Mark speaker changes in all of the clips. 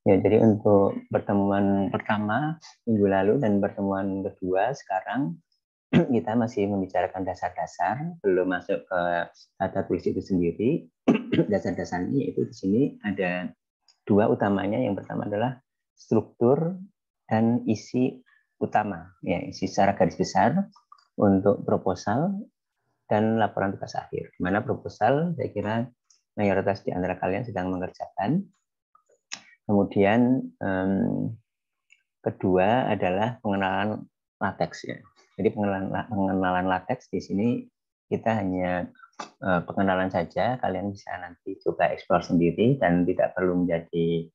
Speaker 1: Ya, jadi untuk pertemuan pertama minggu lalu dan pertemuan kedua sekarang kita masih membicarakan dasar-dasar, belum masuk ke tata tulis itu sendiri. Dasar-dasarnya itu di sini ada dua utamanya. Yang pertama adalah struktur dan isi utama, ya, isi secara garis besar untuk proposal dan laporan tugas akhir. Di mana proposal saya kira mayoritas di antara kalian sedang mengerjakan. Kemudian kedua adalah pengenalan LaTeX, ya. Jadi pengenalan LaTeX di sini kita hanya pengenalan saja. Kalian bisa nanti coba eksplor sendiri dan tidak perlu menjadi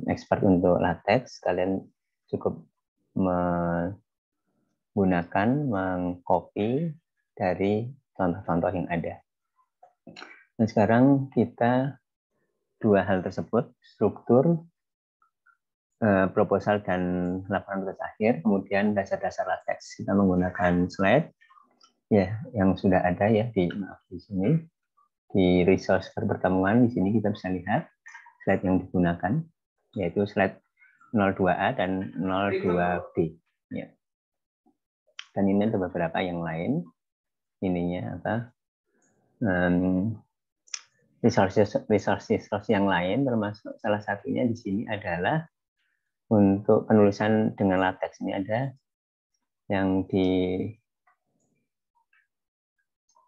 Speaker 1: expert untuk LaTeX. Kalian cukup menggunakan, mengcopy dari contoh-contoh yang ada. Nah, sekarang kita dua hal tersebut, struktur proposal dan laporan tugas akhir, kemudian dasar-dasar LaTeX. Kita menggunakan slide ya yang sudah ada ya di sini di resource pertemuan. Di sini kita bisa lihat slide yang digunakan, yaitu slide 02A dan 02B. Ya. Dan ini ada beberapa yang lain. Ininya apa? Resources yang lain, termasuk salah satunya di sini adalah untuk penulisan dengan LaTeX. Ini ada yang di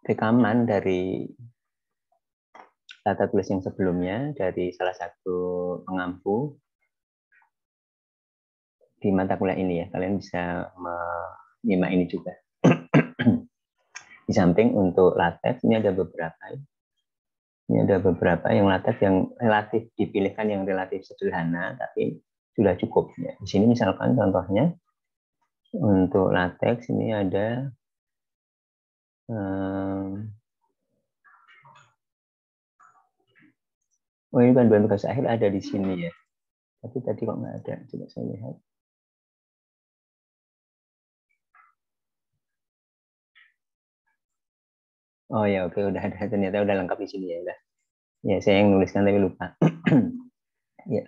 Speaker 1: rekaman dari tata tulis yang sebelumnya dari salah satu pengampu di mata kuliah ini, ya. Kalian bisa menyimak ini juga. Di samping untuk LaTeX ini ada beberapa. Ini ada beberapa yang LaTeX yang relatif dipilihkan, yang relatif sederhana tapi sudah cukup. Ya. Di sini misalkan contohnya untuk LaTeX ini ada oh, ini panduan tugas akhir ada di sini ya. Tapi tadi kok nggak ada. Coba saya lihat. Oh ya, oke, udah ada, ternyata udah lengkap di sini ya. Udah. Ya, saya yang nuliskan tapi lupa. Ya,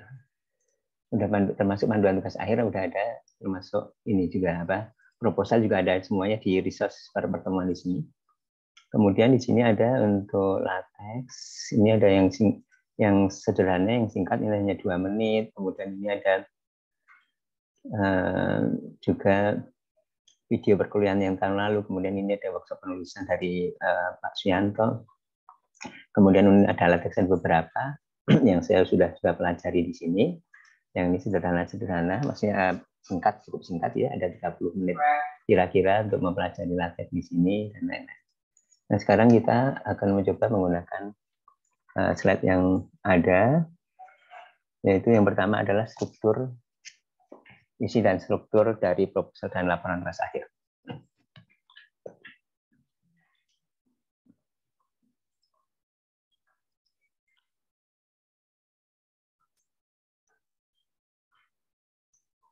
Speaker 1: udah termasuk panduan tugas akhir udah ada, termasuk ini juga apa? Proposal juga ada, semuanya di resource pertemuan di sini. Kemudian di sini ada untuk LaTeX, ini ada yang sederhana, yang singkat, ini hanya 2 menit. Kemudian ini ada juga video perkuliahan yang tahun lalu. Kemudian ini ada workshop penulisan dari Pak Suyanto. Kemudian ada LaTeX beberapa yang saya sudah pelajari di sini. Yang ini sederhana-sederhana, maksudnya singkat, cukup singkat ya, ada 30 menit kira-kira untuk mempelajari LaTeX di sini dan lain-lain. Nah, sekarang kita akan mencoba menggunakan slide yang ada, yaitu yang pertama adalah struktur, isi dan struktur dari proposal dan laporan tugas akhir.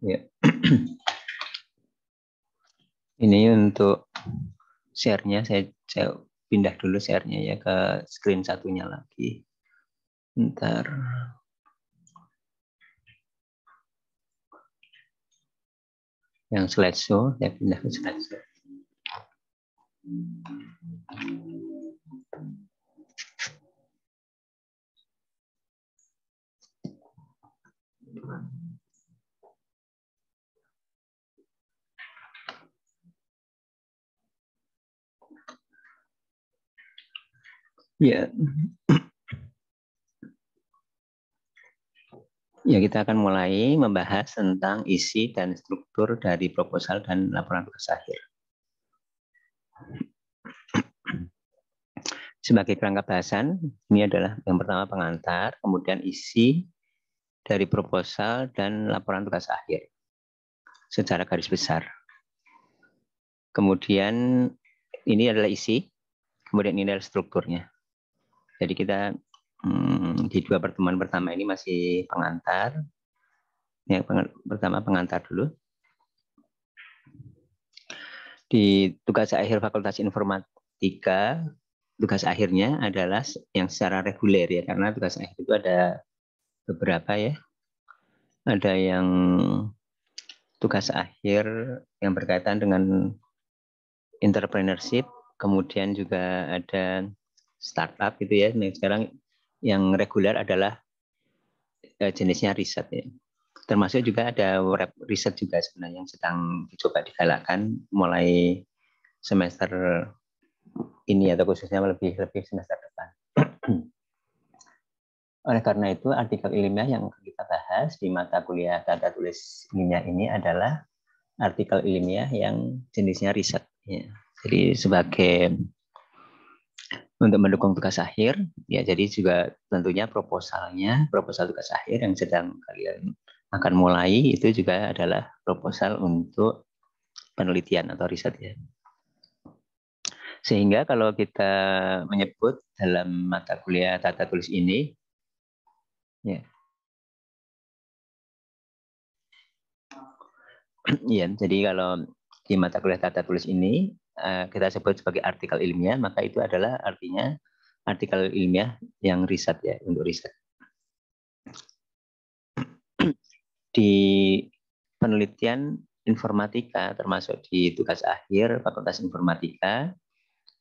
Speaker 1: Ya. Ini untuk share-nya, saya pindah dulu share-nya ya ke screen satunya lagi. Bentar. Yang slideshow, saya pindah ke slideshow. Ya. Ya, kita akan mulai membahas tentang isi dan struktur dari proposal dan laporan tugas akhir. Sebagai kerangka bahasan, ini adalah yang pertama pengantar, kemudian isi dari proposal dan laporan tugas akhir secara garis besar. Kemudian ini adalah isi, kemudian ini adalah strukturnya. Jadi kita di dua pertemuan pertama ini masih pengantar. Yang pertama pengantar dulu. Di tugas akhir Fakultas Informatika, tugas akhirnya adalah yang secara reguler ya, karena tugas akhir itu ada beberapa ya. Ada yang tugas akhir yang berkaitan dengan entrepreneurship, kemudian juga ada startup gitu ya. Nah, sekarang yang reguler adalah jenisnya riset ya. Termasuk juga ada riset juga sebenarnya yang sedang dicoba digalakkan mulai semester ini atau khususnya lebih semester depan. Oleh karena itu, artikel ilmiah yang kita bahas di mata kuliah tata tulis ilmiah ini adalah artikel ilmiah yang jenisnya riset. Ya. Jadi sebagai untuk mendukung tugas akhir, ya jadi juga tentunya proposal tugas akhir yang sedang kalian akan mulai itu juga adalah proposal untuk penelitian atau riset ya. Sehingga kalau kita menyebut dalam mata kuliah tata tulis ini, ya, ya jadi kalau di mata kuliah tata tulis ini kita sebut sebagai artikel ilmiah, maka itu adalah artinya artikel ilmiah yang riset ya, untuk riset. Di penelitian informatika termasuk di tugas akhir Fakultas Informatika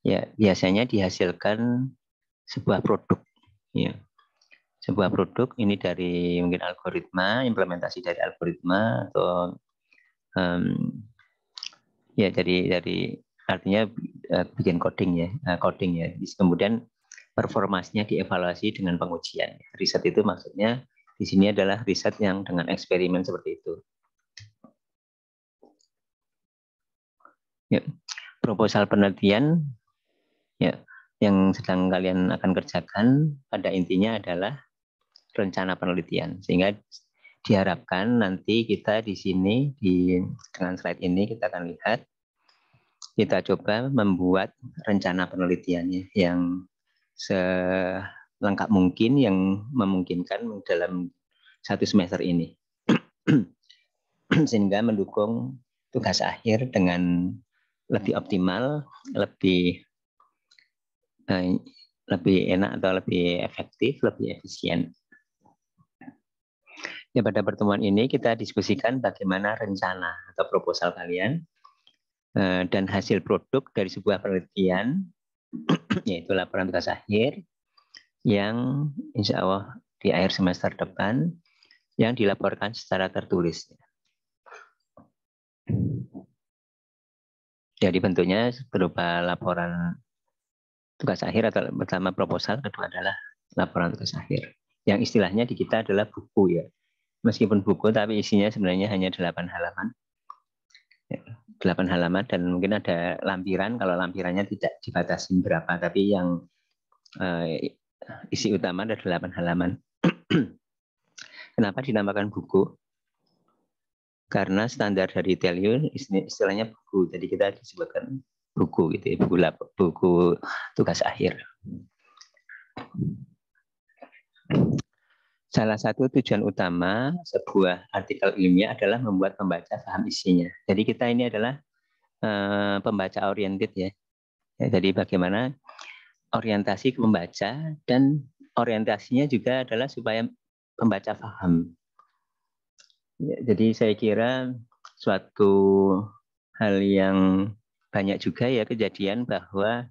Speaker 1: ya biasanya dihasilkan sebuah produk ya. Sebuah produk ini dari mungkin algoritma, implementasi dari algoritma atau ya dari artinya bikin coding ya. Kemudian performasinya dievaluasi dengan pengujian. Riset itu maksudnya di sini adalah riset yang dengan eksperimen seperti itu. Ya, proposal penelitian ya yang sedang kalian akan kerjakan pada intinya adalah rencana penelitian. Sehingga diharapkan nanti kita di sini dengan slide ini kita akan lihat kita coba membuat rencana penelitiannya yang selengkap mungkin yang memungkinkan dalam satu semester ini. Sehingga mendukung tugas akhir dengan lebih optimal, lebih enak atau lebih efektif, lebih efisien. Ya, pada pertemuan ini kita diskusikan bagaimana rencana atau proposal kalian dan hasil produk dari sebuah penelitian, yaitu laporan tugas akhir, yang insya Allah di akhir semester depan yang dilaporkan secara tertulis. Jadi bentuknya berupa laporan tugas akhir atau pertama proposal, kedua adalah laporan tugas akhir. Yang istilahnya di kita adalah buku ya. Meskipun buku tapi isinya sebenarnya hanya 8 halaman. 8 halaman dan mungkin ada lampiran, kalau lampirannya tidak dibatasi berapa, tapi yang isi utama ada 8 halaman. Kenapa dinamakan buku? Karena standar dari Italian istilahnya buku, jadi kita disebutkan buku gitu ya, buku tugas akhir. Salah satu tujuan utama sebuah artikel ilmiah adalah membuat pembaca paham isinya. Jadi kita ini adalah pembaca oriented ya. Jadi bagaimana orientasi ke pembaca dan orientasinya juga adalah supaya pembaca paham. Ya, jadi saya kira suatu hal yang banyak juga ya kejadian bahwa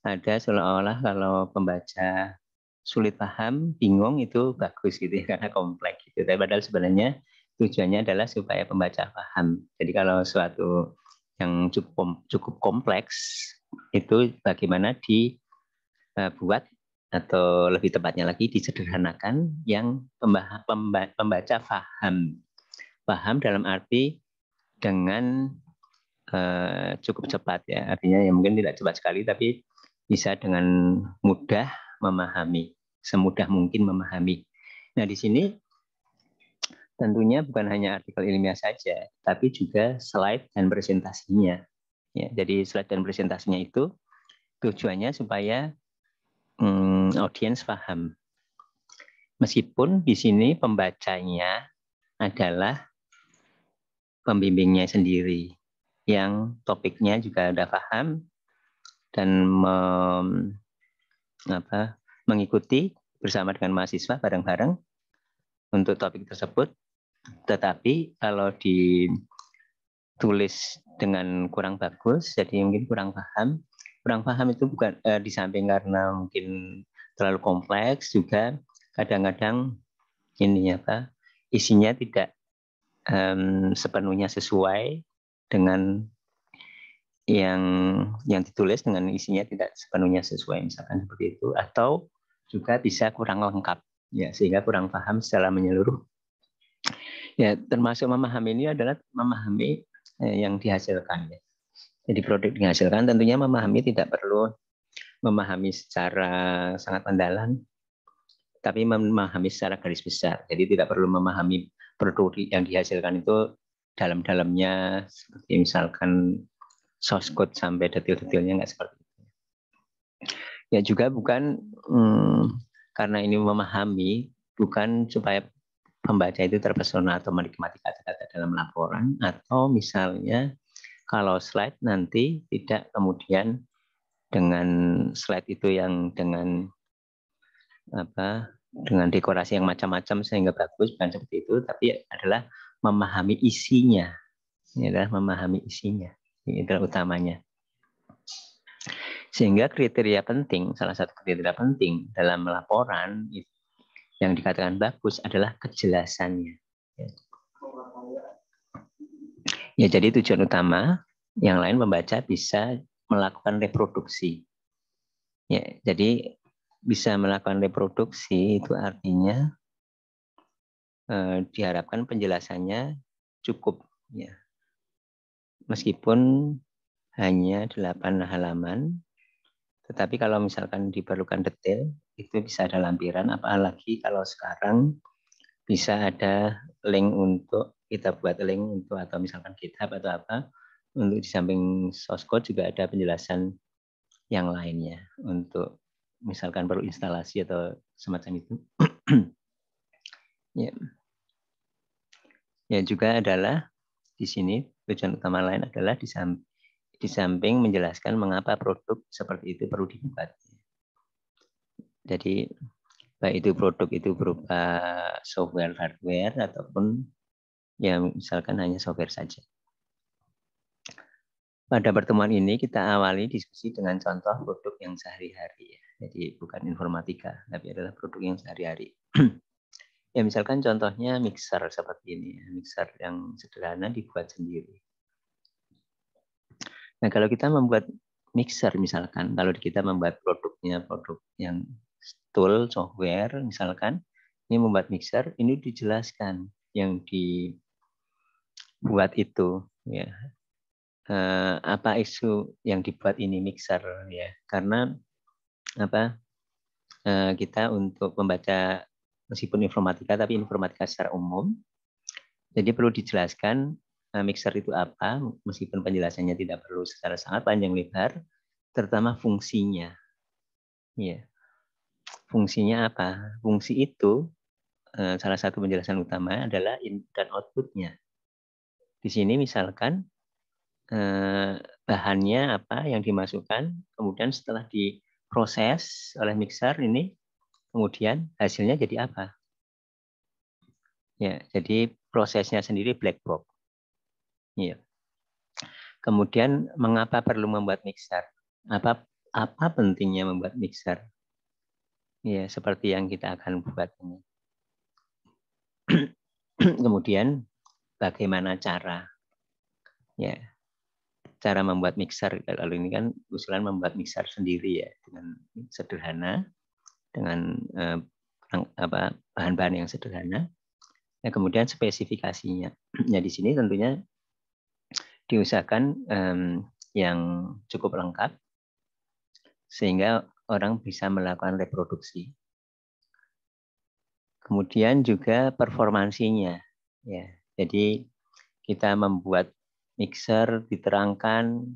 Speaker 1: ada seolah-olah kalau pembaca sulit paham, bingung itu bagus gitu ya, karena kompleks gitu. Tapi padahal sebenarnya tujuannya adalah supaya pembaca paham. Jadi kalau suatu yang cukup kompleks itu bagaimana dibuat atau lebih tepatnya lagi disederhanakan yang pembaca paham dalam arti dengan cukup cepat ya, artinya ya mungkin tidak cepat sekali tapi bisa dengan mudah memahami, semudah mungkin memahami. Nah di sini tentunya bukan hanya artikel ilmiah saja, tapi juga slide dan presentasinya. Ya, jadi slide dan presentasinya itu tujuannya supaya audiens paham. Meskipun di sini pembacanya adalah pembimbingnya sendiri, yang topiknya juga ada paham dan mengikuti bersama dengan mahasiswa bareng-bareng untuk topik tersebut. Tetapi kalau ditulis dengan kurang bagus, jadi mungkin kurang paham. Kurang paham itu bukan di samping karena mungkin terlalu kompleks, juga kadang-kadang ini apa, isinya tidak sepenuhnya sesuai dengan yang ditulis, dengan isinya tidak sepenuhnya sesuai, misalkan seperti itu, atau juga bisa kurang lengkap, ya, sehingga kurang paham secara menyeluruh. Ya, termasuk memahami ini adalah memahami yang dihasilkan. Ya. Jadi produk dihasilkan tentunya memahami tidak perlu memahami secara sangat mendalam, tapi memahami secara garis besar. Jadi tidak perlu memahami produk yang dihasilkan itu dalam-dalamnya, seperti misalkan source code sampai detil-detilnya, nggak seperti itu. Ya juga bukan karena ini memahami, bukan supaya pembaca itu terpesona atau menikmati kata-kata dalam laporan, atau misalnya kalau slide nanti tidak kemudian dengan slide itu yang dengan dekorasi yang macam-macam sehingga bagus, bukan seperti itu, tapi adalah memahami isinya. Ini adalah memahami isinya. Ini adalah utamanya. Sehingga kriteria penting, salah satu kriteria penting dalam laporan yang dikatakan bagus adalah kejelasannya. Ya, jadi tujuan utama, yang lain membaca bisa melakukan reproduksi. Ya, jadi bisa melakukan reproduksi itu artinya diharapkan penjelasannya cukup. Ya. Meskipun hanya 8 halaman, tetapi kalau misalkan diperlukan detail, itu bisa ada lampiran, apalagi kalau sekarang bisa ada link untuk, kita buat link untuk, atau misalkan GitHub atau apa, untuk di samping source code juga ada penjelasan yang lainnya, untuk misalkan perlu instalasi atau semacam itu. Ya. Ya juga adalah di sini tujuan utama lain adalah di samping menjelaskan mengapa produk seperti itu perlu dibuat. Jadi baik itu produk itu berupa software, hardware, ataupun ya misalkan hanya software saja. Pada pertemuan ini kita awali diskusi dengan contoh produk yang sehari-hari. Jadi bukan informatika, tapi adalah produk yang sehari-hari. Ya misalkan contohnya mixer seperti ini, mixer yang sederhana dibuat sendiri. Nah kalau kita membuat mixer misalkan, kalau kita membuat produknya, produk yang tool, software misalkan, ini membuat mixer, ini dijelaskan yang dibuat itu, ya. Apa isu yang dibuat ini mixer, ya. Karena apa? Kita untuk membaca meskipun informatika, tapi informatika secara umum, jadi perlu dijelaskan mixer itu apa, meskipun penjelasannya tidak perlu secara sangat panjang lebar, terutama fungsinya. Ya. Fungsinya apa? Fungsi itu salah satu penjelasan utama adalah input dan output-nya. Di sini misalkan bahannya apa yang dimasukkan, kemudian setelah diproses oleh mixer ini, kemudian hasilnya jadi apa? Ya, jadi prosesnya sendiri black box. Ya. Kemudian mengapa perlu membuat mixer? Apa pentingnya membuat mixer? Ya, seperti yang kita akan buat ini. Kemudian bagaimana cara? Ya, cara membuat mixer. Kalau ini kan usulan membuat mixer sendiri ya, dengan sederhana, dengan bahan-bahan yang sederhana. Nah, kemudian spesifikasinya. Nah, di sini tentunya diusahakan yang cukup lengkap sehingga orang bisa melakukan reproduksi. Kemudian juga performansinya. Ya, jadi kita membuat mixer diterangkan,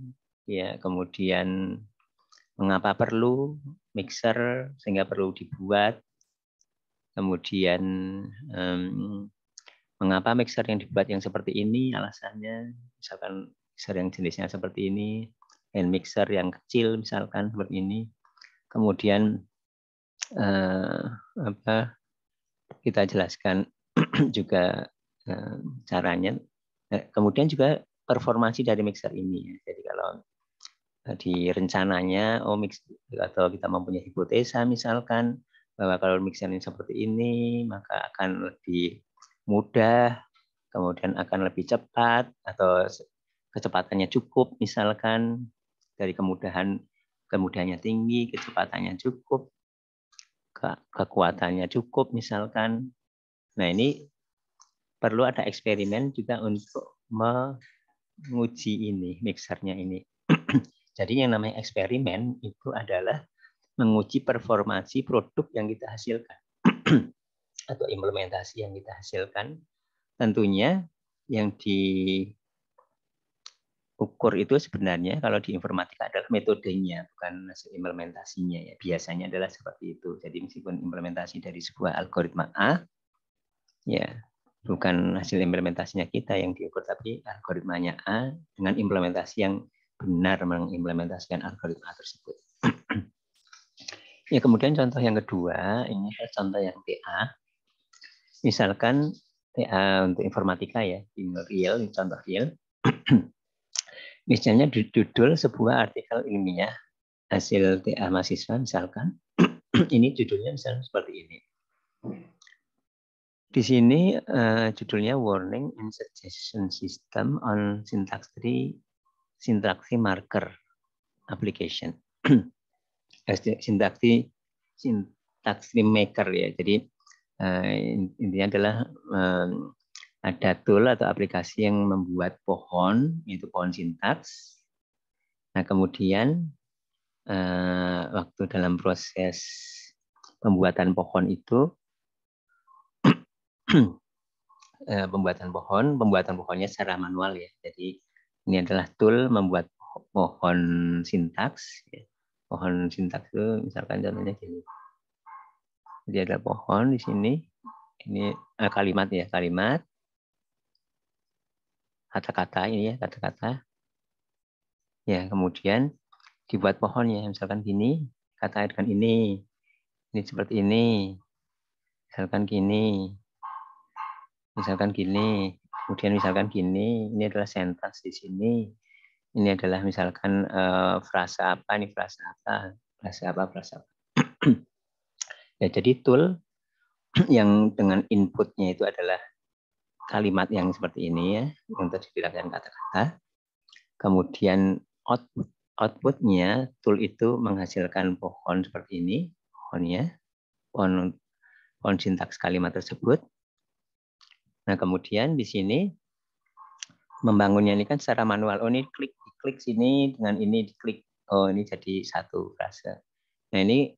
Speaker 1: ya, kemudian mengapa perlu mixer sehingga perlu dibuat, kemudian mengapa mixer yang dibuat yang seperti ini, alasannya, misalkan mixer yang jenisnya seperti ini, hand mixer yang kecil misalkan seperti ini, kemudian kita jelaskan juga caranya. Kemudian juga performansi dari mixer ini. Jadi kalau di rencananya atau kita mempunyai hipotesa misalkan bahwa kalau mixer ini seperti ini maka akan lebih mudah, kemudian akan lebih cepat atau kecepatannya cukup misalkan, dari kemudahannya tinggi, kecepatannya cukup, kekuatannya cukup misalkan. Nah, ini perlu ada eksperimen juga untuk menguji ini, mixernya ini. Jadi yang namanya eksperimen itu adalah menguji performansi produk yang kita hasilkan atau implementasi yang kita hasilkan. Tentunya yang diukur itu sebenarnya kalau di informatika adalah metodenya, bukan hasil implementasinya. Ya, biasanya adalah seperti itu. Jadi meskipun implementasi dari sebuah algoritma A, ya bukan hasil implementasinya kita yang diukur, tapi algoritmanya A dengan implementasi yang benar mengimplementasikan algoritma tersebut. Ya, kemudian contoh yang kedua, ini contoh yang TA. Misalkan TA untuk informatika ya, ini real, ini contoh real. Misalnya judul sebuah artikel ilmiah hasil TA mahasiswa misalkan. Ini judulnya misalnya seperti ini. Di sini judulnya Warning and Suggestion System on Syntax Tree Marker Application. Syntax Tree Maker ya. Jadi intinya adalah ada tool atau aplikasi yang membuat pohon, yaitu pohon sintaks. Nah, kemudian waktu dalam proses pembuatan pohon itu pembuatan pohonnya secara manual ya. Jadi ini adalah tool membuat pohon sintaks. Pohon sintaks itu misalkan contohnya gini. Jadi ada pohon di sini. Ini kalimat ya, kalimat. Kata-kata ini ya, kata-kata. Ya, kemudian dibuat pohonnya misalkan gini, kata dengan ini seperti ini. Misalkan gini. Misalkan gini, kemudian misalkan gini, ini adalah sentence di sini. Ini adalah misalkan frasa apa, ini frasa apa, frasa apa, frasa apa. Ya, jadi tool yang dengan inputnya itu adalah kalimat yang seperti ini ya, untuk dijelaskan kata-kata. Kemudian outputnya tool itu menghasilkan pohon seperti ini, pohonnya, pohon sintaks kalimat tersebut. Nah, kemudian di sini membangunnya ini kan secara manual. Oh, ini diklik sini dengan ini diklik. Oh, ini jadi satu frase. Nah, ini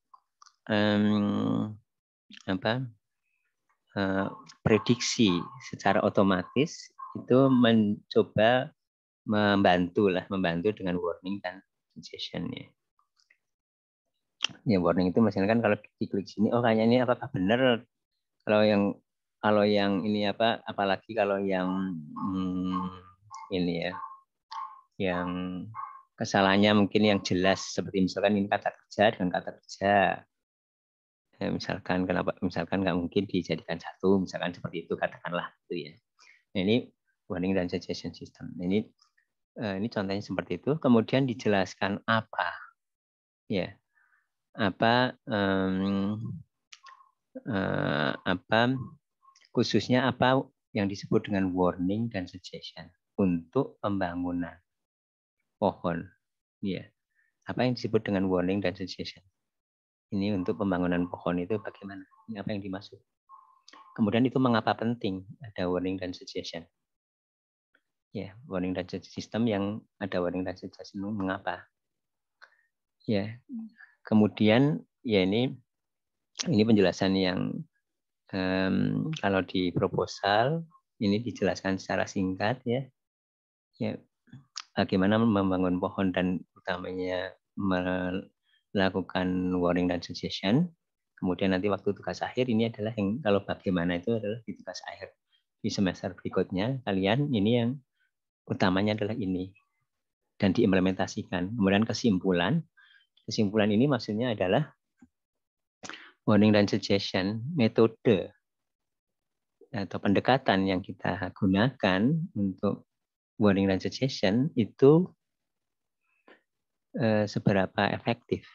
Speaker 1: prediksi secara otomatis itu mencoba membantu dengan warning dan suggestion-nya. Ya, warning itu misalnya kan kalau diklik sini, oh kayaknya ini apakah benar? Kalau yang ini apalagi kalau yang ini ya, yang kesalahannya mungkin yang jelas seperti misalkan ini kata kerja dengan kata kerja. Ya, misalkan nggak mungkin dijadikan satu, misalkan seperti itu katakanlah itu ya. Nah, ini warning dan suggestion system. Ini contohnya seperti itu. Kemudian dijelaskan apa, ya, khususnya apa yang disebut dengan warning dan suggestion untuk pembangunan pohon, ya. Apa yang disebut dengan warning dan suggestion? Ini untuk pembangunan pohon itu bagaimana? Ini apa yang dimaksud? Kemudian itu mengapa penting ada warning dan suggestion? Ya, warning dan suggestion system yang ada warning dan suggestion mengapa? Ya, kemudian ya ini penjelasan yang kalau di proposal ini dijelaskan secara singkat ya. Ya, bagaimana membangun pohon dan utamanya melakukan warning dan suggestion. Kemudian nanti waktu tugas akhir ini adalah yang kalau bagaimana itu adalah di tugas akhir di semester berikutnya kalian ini yang utamanya adalah ini dan diimplementasikan. Kemudian kesimpulan ini maksudnya adalah warning dan suggestion metode atau pendekatan yang kita gunakan untuk warning dan suggestion itu seberapa efektif.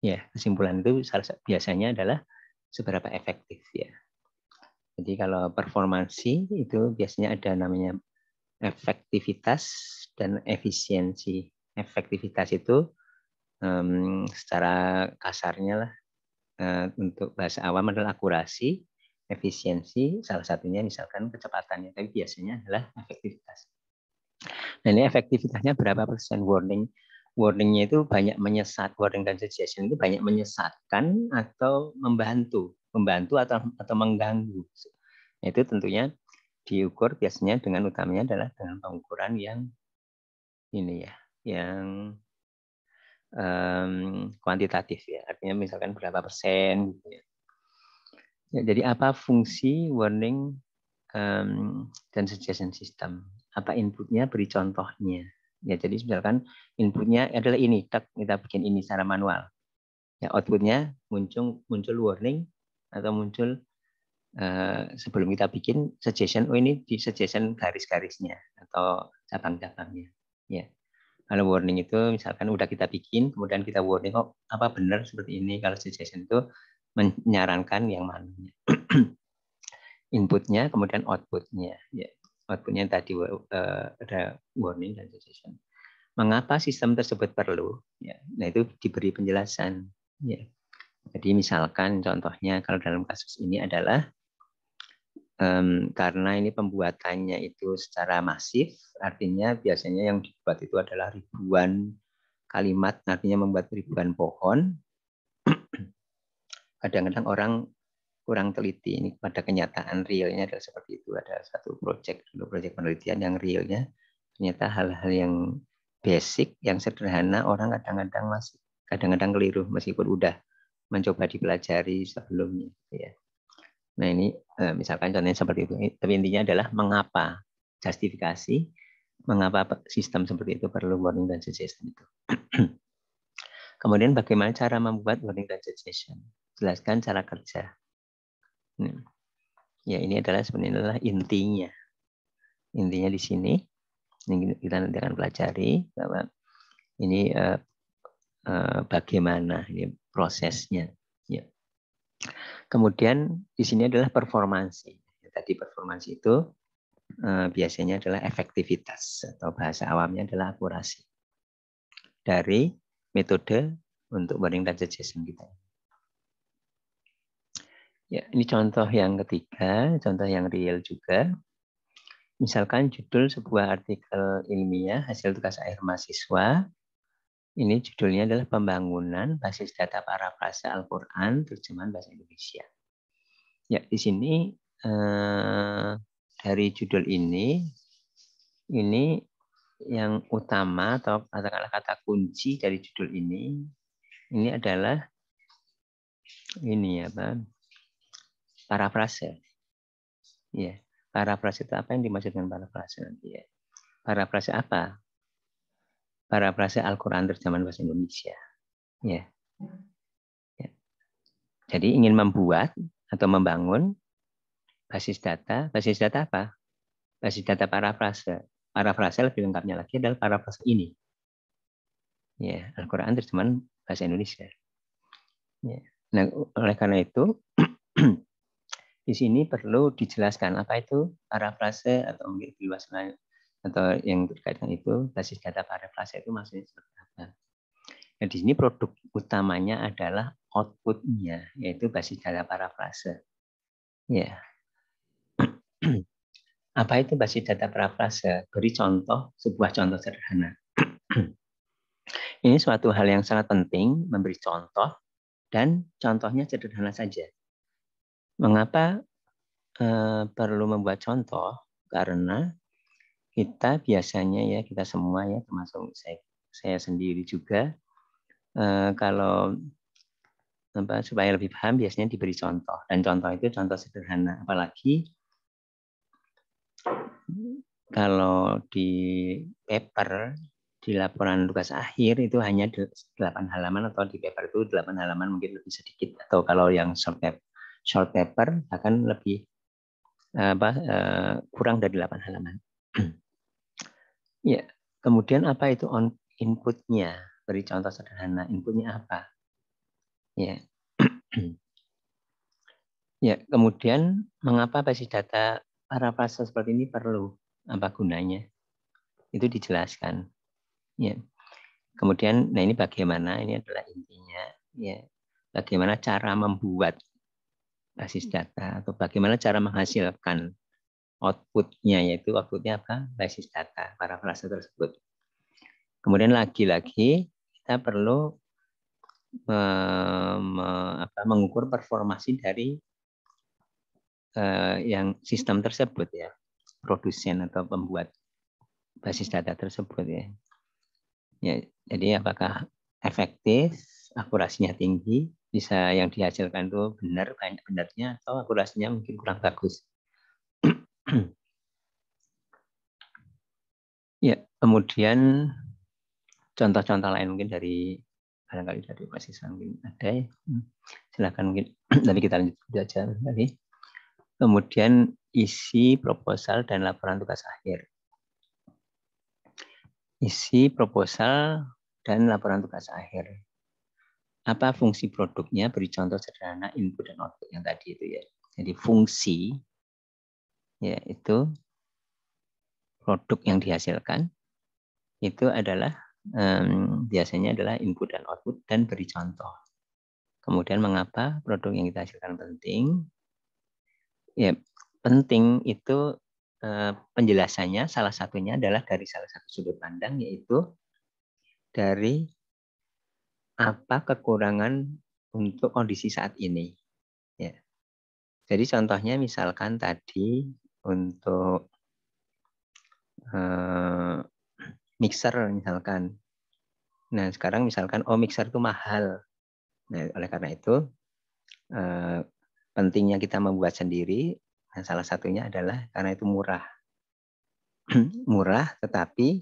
Speaker 1: Ya, kesimpulan itu biasanya adalah seberapa efektif ya. Jadi kalau performansi itu biasanya ada namanya efektivitas dan efisiensi. Efektivitas itu secara kasarnya lah untuk bahasa awam adalah akurasi, efisiensi salah satunya misalkan kecepatannya, tapi biasanya adalah efektivitas. Nah ini efektivitasnya berapa persen warningnya itu banyak menyesat, warning dan suggestion itu banyak menyesatkan atau membantu atau mengganggu. Nah, itu tentunya diukur biasanya dengan utamanya adalah dengan pengukuran yang ini ya, yang kuantitatif ya, artinya misalkan berapa persen gitu ya. Ya, jadi apa fungsi warning dan suggestion system? Apa inputnya? Beri contohnya. Ya, jadi misalkan inputnya adalah ini, kita bikin ini secara manual. Ya, outputnya muncul warning atau muncul sebelum kita bikin suggestion. Oh ini di suggestion garis-garisnya atau cabang-cabangnya. Ya. Kalau warning itu misalkan udah kita bikin, kemudian kita warning, oh apa benar seperti ini. Kalau suggestion itu menyarankan yang mana. Inputnya, kemudian outputnya. Ya. Outputnya tadi ada warning dan suggestion. Mengapa sistem tersebut perlu? Ya. Nah itu diberi penjelasan. Ya. Jadi misalkan contohnya kalau dalam kasus ini adalah karena ini pembuatannya itu secara masif, artinya biasanya yang dibuat itu adalah ribuan kalimat, artinya membuat ribuan pohon. Kadang-kadang orang kurang teliti ini pada kenyataan realnya adalah seperti itu. Ada satu proyek penelitian yang realnya ternyata hal-hal yang basic, yang sederhana orang kadang-kadang keliru meskipun udah mencoba dipelajari sebelumnya. Ya. Nah ini misalkan contohnya seperti itu. Tapi intinya adalah mengapa justifikasi, mengapa sistem seperti itu perlu warning dan suggestion itu. Kemudian bagaimana cara membuat warning dan suggestion? Jelaskan cara kerja. Ya ini adalah sebenarnya intinya. Intinya di sini kita nanti akan pelajari bahwa ini bagaimana ini prosesnya. Ya. Kemudian di sini adalah performansi. Tadi performansi itu biasanya adalah efektivitas atau bahasa awamnya adalah akurasi dari metode untuk warning dan suggestion kita. Ya, ini contoh yang ketiga, contoh yang real juga. Misalkan judul sebuah artikel ilmiah hasil tugas akhir mahasiswa. Ini judulnya adalah Pembangunan Basis Data Parafrase Al-Quran Terjemahan Bahasa Indonesia. Ya, di sini dari judul ini yang utama atau katakanlah kata kunci dari judul ini adalah ini apa? Parafrase. Ya, parafrase itu apa yang dimaksud dengan parafrase nanti ya? Parafrase apa? Parafrase Al-Quran Terjemahan Bahasa Indonesia. Ya. Ya. Jadi ingin membuat atau membangun basis data apa? Basis data parafrase. Parafrase lebih lengkapnya lagi adalah parafrase ini. Ya, Al-Quran Terjemahan Bahasa Indonesia. Ya. Nah, oleh karena itu di sini perlu dijelaskan apa itu parafrase atau mungkin luas lain atau yang terkait dengan itu basis data parafrase itu maksudnya seperti apa. Nah, di sini produk utamanya adalah outputnya yaitu basis data parafrase. Ya. Apa itu basis data parafrase? Beri contoh, sebuah contoh sederhana. Ini suatu hal yang sangat penting, memberi contoh, dan contohnya sederhana saja. Mengapa perlu membuat contoh? Karena kita biasanya ya, kita semua ya, termasuk saya sendiri juga, kalau supaya lebih paham biasanya diberi contoh. Dan contoh itu contoh sederhana. Apalagi kalau di paper, di laporan tugas akhir itu hanya 8 halaman atau di paper itu 8 halaman mungkin lebih sedikit. Atau kalau yang short paper akan lebih kurang dari 8 halaman. Ya, kemudian apa itu inputnya? Beri contoh sederhana. Inputnya apa? Ya. Ya, kemudian mengapa basis data parafrase seperti ini perlu? Apa gunanya? Itu dijelaskan. Ya. Kemudian, nah ini bagaimana? Ini adalah intinya. Ya, bagaimana cara membuat basis data atau bagaimana cara menghasilkan outputnya, yaitu outputnya apa? Basis data parafrase tersebut. Kemudian lagi-lagi kita perlu mengukur performasi dari yang sistem tersebut ya, produsen atau pembuat basis data tersebut ya. Ya, jadi apakah efektif, akurasinya tinggi, bisa yang dihasilkan itu benar, banyak benarnya, atau akurasinya mungkin kurang bagus. Ya, kemudian contoh-contoh lain mungkin dari barangkali dari mahasiswa mungkin ada ya. Silakan mungkin tapi kita lanjut saja tadi. Kemudian isi proposal dan laporan tugas akhir. Isi proposal dan laporan tugas akhir. Apa fungsi produknya? Beri contoh sederhana input dan output yang tadi itu ya. Jadi fungsi ya itu produk yang dihasilkan itu adalah biasanya adalah input dan output dan beri contoh. Kemudian mengapa produk yang kita hasilkan penting? Ya, penting itu penjelasannya salah satunya adalah dari salah satu sudut pandang, yaitu dari apa kekurangan untuk kondisi saat ini. Ya. Jadi contohnya misalkan tadi untuk mixer misalkan. Nah sekarang misalkan mixer itu mahal. Nah oleh karena itu pentingnya kita membuat sendiri. Nah, salah satunya adalah karena itu murah. Murah tetapi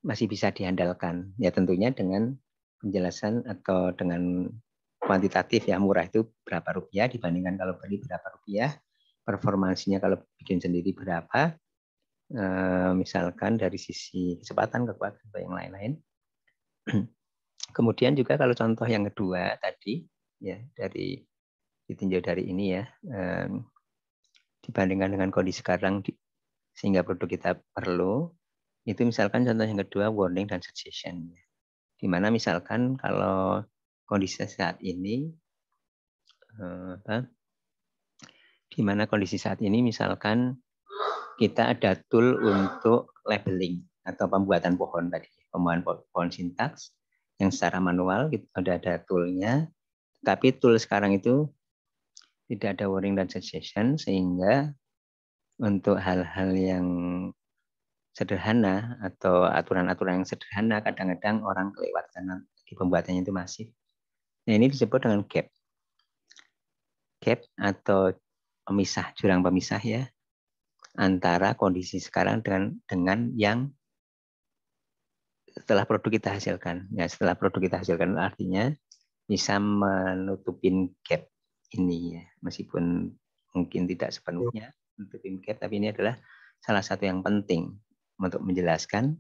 Speaker 1: masih bisa diandalkan. Ya tentunya dengan penjelasan atau dengan kuantitatif ya, murah itu berapa rupiah dibandingkan kalau beli berapa rupiah, performansinya kalau bikin sendiri berapa, misalkan dari sisi kecepatan, kekuatan atau yang lain-lain. Kemudian juga kalau contoh yang kedua tadi ya dari ditinjau dari ini ya, dibandingkan dengan kondisi sekarang sehingga produk kita perlu, itu misalkan contoh yang kedua warning dan suggestion. Di mana misalkan kalau kondisi saat ini, di mana kondisi saat ini misalkan kita ada tool untuk labeling atau pembuatan pohon tadi, pembuatan pohon sintaks yang secara manual kita ada toolnya, tapi tool sekarang itu tidak ada warning dan suggestion sehingga untuk hal-hal yang sederhana atau aturan-aturan yang sederhana kadang-kadang orang kelewat karena di pembuatannya itu masif. Nah, ini disebut dengan gap. Gap atau pemisah, jurang pemisah ya, antara kondisi sekarang dengan yang setelah produk kita hasilkan. Ya, setelah produk kita hasilkan artinya bisa menutupin gap ini ya, meskipun mungkin tidak sepenuhnya menutupin gap, tapi ini adalah salah satu yang penting untuk menjelaskan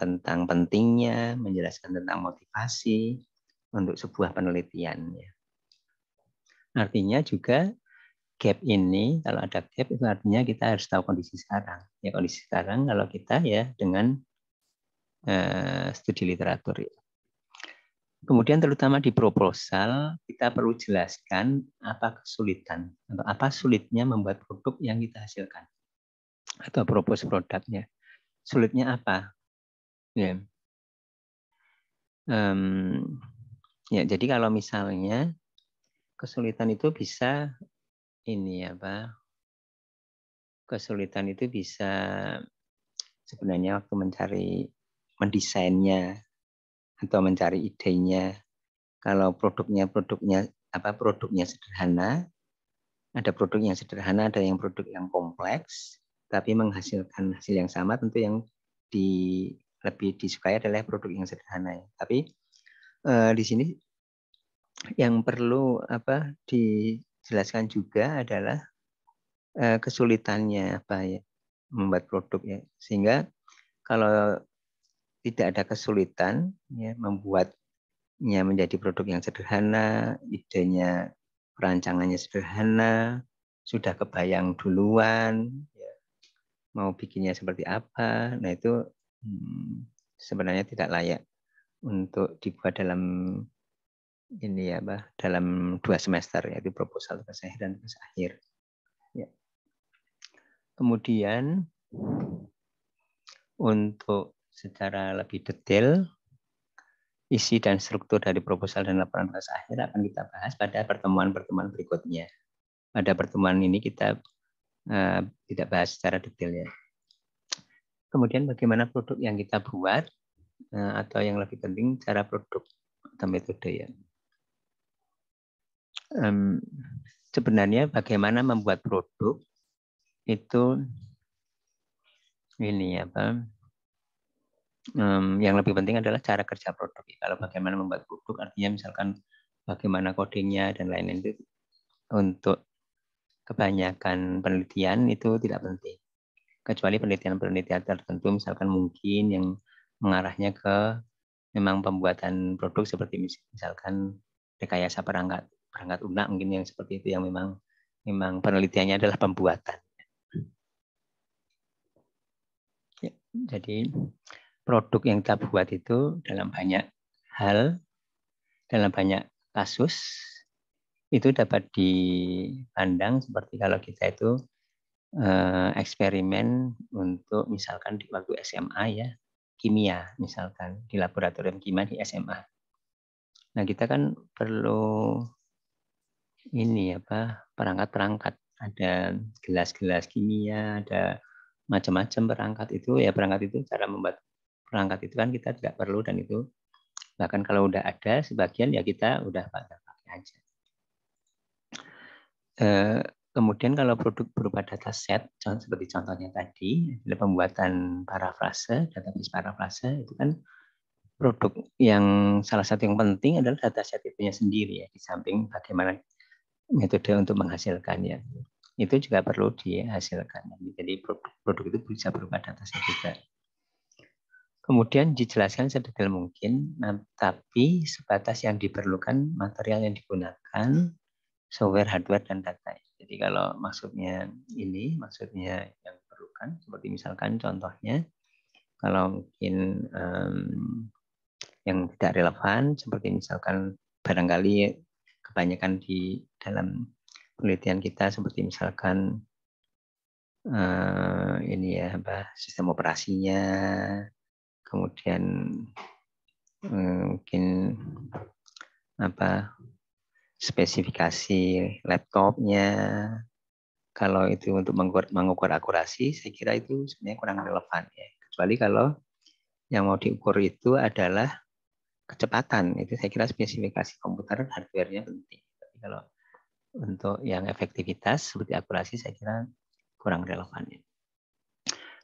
Speaker 1: tentang pentingnya, menjelaskan tentang motivasi untuk sebuah penelitian. Ya. Artinya juga gap ini, kalau ada gap itu artinya kita harus tahu kondisi sekarang. Ya kondisi sekarang kalau kita ya dengan studi literatur. Ya. Kemudian terutama di proposal kita perlu jelaskan apa kesulitan atau apa sulitnya membuat produk yang kita hasilkan atau propose produknya. Sulitnya apa? Ya. Ya, jadi kalau misalnya kesulitan itu bisa ini apa? Kesulitan itu bisa sebenarnya waktu mendesainnya atau mencari idenya. Kalau produknya sederhana, ada produk yang sederhana, ada yang produk yang kompleks, tapi menghasilkan hasil yang sama, tentu yang lebih disukai adalah produk yang sederhana. Tapi di sini yang perlu dijelaskan juga adalah kesulitannya apa ya membuat produk ya, sehingga kalau tidak ada kesulitan ya membuatnya menjadi produk yang sederhana, idenya perancangannya sederhana, sudah kebayang duluan ya, mau bikinnya seperti apa, nah itu sebenarnya tidak layak untuk dibuat dalam ini ya, dalam 2 semester, yaitu proposal tugas akhir dan tugas akhir. Ya. Kemudian untuk secara lebih detail isi dan struktur dari proposal dan laporan tugas akhir akan kita bahas pada pertemuan-pertemuan berikutnya. Pada pertemuan ini kita tidak bahas secara detail ya. Kemudian bagaimana produk yang kita buat atau yang lebih penting cara produk atau metode ya. Sebenarnya bagaimana membuat produk itu ini apa? Yang lebih penting adalah cara kerja produk. Kalau bagaimana membuat produk artinya misalkan bagaimana codingnya dan lain-lain itu untuk kebanyakan penelitian itu tidak penting. Kecuali penelitian-penelitian tertentu misalkan mungkin yang mengarahnya ke memang pembuatan produk seperti misalkan rekayasa perangkat lunak mungkin yang seperti itu yang memang penelitiannya adalah pembuatan. Ya, jadi produk yang kita buat itu dalam banyak hal, dalam banyak kasus itu dapat dipandang seperti kalau kita itu eksperimen untuk misalkan di waktu SMA ya, kimia misalkan di laboratorium kimia di SMA. Nah kita kan perlu ini apa perangkat-perangkat, ada gelas-gelas kimia, ada macam-macam perangkat itu ya, perangkat itu cara membuat perangkat itu kan kita tidak perlu, dan itu bahkan kalau udah ada sebagian ya kita udah pakai aja. Kemudian kalau produk berupa dataset, seperti contohnya tadi, adalah pembuatan parafrase, database parafrase, itu kan produk yang salah satu yang penting adalah dataset itunya sendiri ya, di samping bagaimana metode untuk menghasilkannya. Itu juga perlu dihasilkan. Jadi produk itu bisa berupa dataset juga. Kemudian dijelaskan sedetail mungkin, tapi sebatas yang diperlukan, material yang digunakan, software, hardware, dan data. Jadi kalau maksudnya yang diperlukan, seperti misalkan contohnya, kalau mungkin yang tidak relevan, seperti misalkan barangkali kebanyakan di dalam penelitian kita, seperti misalkan ini ya, sistem operasinya, kemudian mungkin spesifikasi laptopnya. Kalau itu untuk mengukur akurasi, saya kira itu sebenarnya kurang relevan ya. Kecuali kalau yang mau diukur itu adalah kecepatan, itu saya kira spesifikasi komputer hardware-nya penting. Tapi kalau untuk yang efektivitas seperti akurasi, saya kira kurang relevan ya.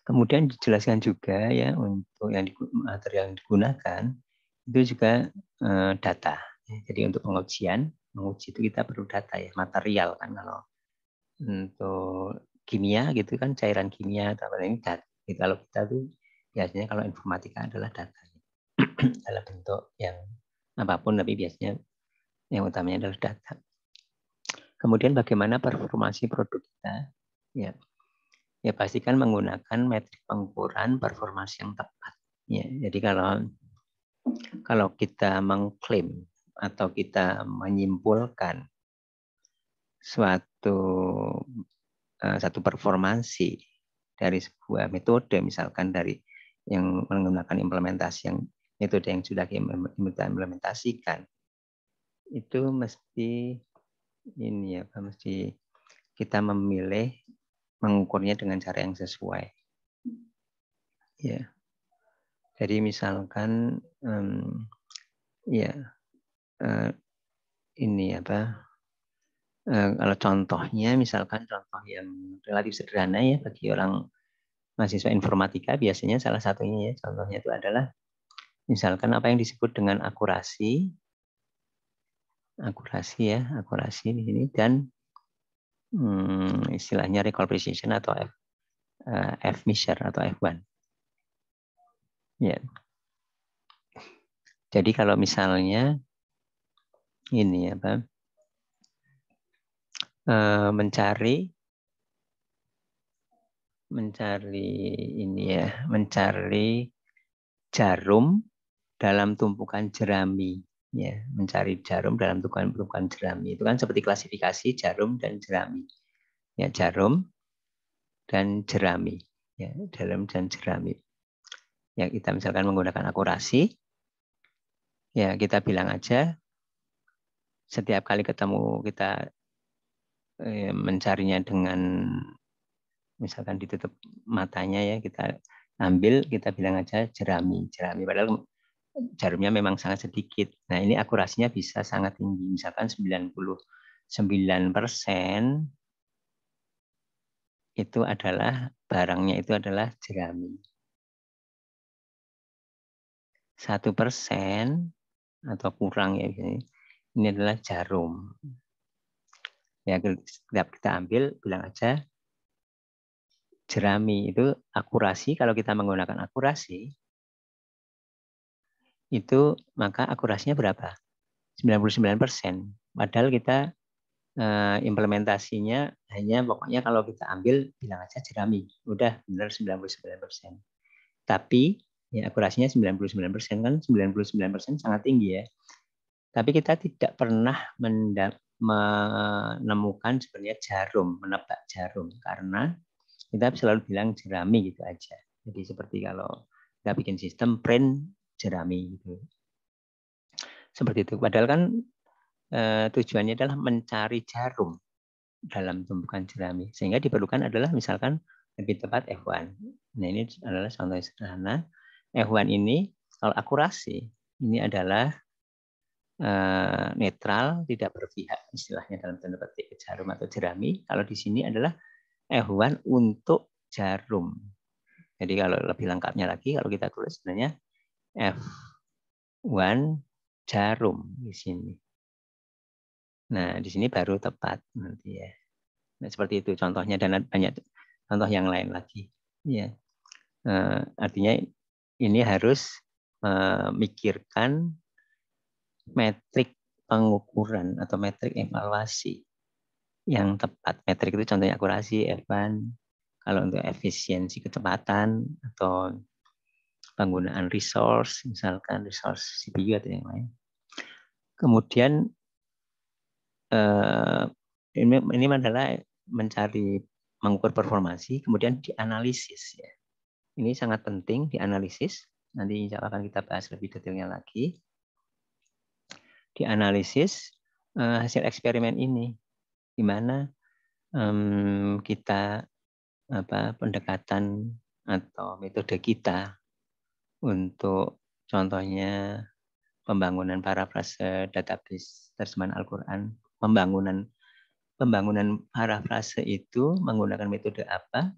Speaker 1: Kemudian dijelaskan juga ya untuk yang material yang digunakan itu juga data. Jadi untuk menguji itu kita perlu data ya, material kan. Kalau untuk kimia gitu kan, cairan kimia atau ini data. Jadi kalau kita tuh biasanya kalau informatika adalah data dalam bentuk yang apapun, tapi biasanya yang utamanya adalah data. Kemudian bagaimana performasi produk kita? Ya pastikan menggunakan metrik pengukuran performance yang tepat. Ya, jadi kalau kita mengklaim atau kita menyimpulkan satu performansi dari sebuah metode, misalkan dari yang menggunakan implementasi yang metode yang sudah kita implementasikan, itu mesti kita memilih mengukurnya dengan cara yang sesuai. Ya. Jadi misalkan kalau contohnya misalkan contoh yang relatif sederhana ya bagi orang mahasiswa informatika, biasanya salah satunya ya contohnya itu adalah misalkan apa yang disebut dengan akurasi di sini, dan istilahnya recall precision atau F measure atau F1. Ya. Jadi kalau misalnya ini apa? Mencari ini ya, mencari jarum dalam tumpukan jerami, ya, mencari jarum dalam tumpukan jerami. Itu kan seperti klasifikasi jarum dan jerami. Ya, jarum dan jerami, ya, jarum dan jerami. Ya, kita misalkan menggunakan akurasi, ya kita bilang aja setiap kali ketemu kita mencarinya dengan misalkan ditutup matanya ya, kita ambil, kita bilang aja jerami. Padahal jarumnya memang sangat sedikit. Nah, ini akurasinya bisa sangat tinggi. Misalkan 99% itu adalah barangnya itu adalah jerami. 1% atau kurang ya ini adalah jarum. Ya, setiap kita ambil, bilang aja jerami. Itu akurasi, kalau kita menggunakan akurasi, itu maka akurasinya berapa? 99%. Padahal kita implementasinya hanya pokoknya kalau kita ambil, bilang aja jerami. Udah benar 99%. Tapi ya akurasinya 99%, kan 99% sangat tinggi ya. Tapi kita tidak pernah menemukan sebenarnya jarum, menebak jarum, karena kita selalu bilang jerami gitu aja. Jadi seperti kalau kita bikin sistem print jerami gitu. Seperti itu. Padahal kan tujuannya adalah mencari jarum dalam tumpukan jerami. Sehingga diperlukan adalah misalkan lebih tepat F1. Nah, ini adalah contoh sederhana. F1 ini kalau akurasi, ini adalah netral, tidak berpihak istilahnya dalam tanda petik jarum atau jerami. Kalau di sini adalah F1 untuk jarum. Jadi kalau lebih lengkapnya lagi, kalau kita tulis sebenarnya F1 jarum di sini. Nah, di sini baru tepat nanti ya. Nah, seperti itu contohnya, dan banyak contoh yang lain lagi. Ya. Artinya ini harus memikirkan metrik pengukuran atau metrik evaluasi yang tepat. Metrik itu contohnya akurasi, F1. Kalau untuk efisiensi kecepatan atau penggunaan resource, misalkan resource CPU atau yang lain. Kemudian ini adalah mencari mengukur performasi, kemudian dianalisis ya. Ini sangat penting dianalisis. Nanti insya Allah akan kita bahas lebih detailnya lagi. Dianalisis hasil eksperimen ini, di mana kita pendekatan atau metode kita untuk contohnya pembangunan parafrase database terjemahan Al-Quran, pembangunan parafrase itu menggunakan metode apa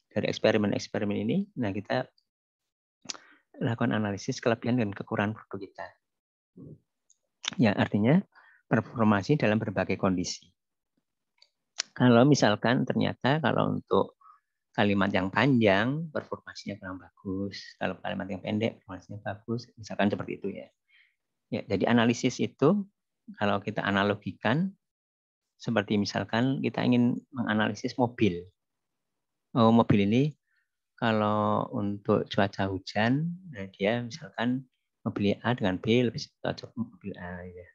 Speaker 1: dari eksperimen-eksperimen ini. Nah, kita lakukan analisis kelebihan dan kekurangan produk kita. Ya, artinya performasi dalam berbagai kondisi. Kalau misalkan ternyata kalau untuk kalimat yang panjang performasinya kurang bagus, kalau kalimat yang pendek performasinya bagus, misalkan seperti itu ya. Ya, jadi analisis itu kalau kita analogikan seperti misalkan kita ingin menganalisis mobil. Oh, mobil ini kalau untuk cuaca hujan, nah dia misalkan mobil A dengan B lebih cocok mobil A ya.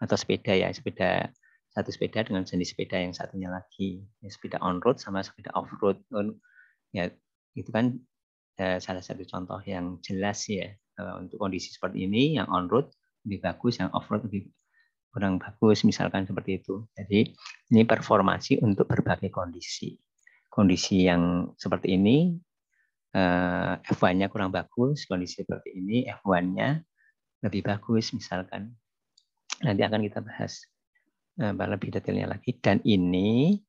Speaker 1: Atau sepeda ya, satu sepeda dengan jenis sepeda yang satunya lagi. Ya, sepeda on road sama sepeda off road. Ya, itu kan salah satu contoh yang jelas ya. Untuk kondisi seperti ini yang on road lebih bagus, yang off road lebih kurang bagus, misalkan seperti itu. Jadi ini performasi untuk berbagai kondisi. Kondisi yang seperti ini F1-nya kurang bagus, kondisi seperti ini F1-nya lebih bagus misalkan. Nanti akan kita bahas lebih detailnya lagi. Dan ini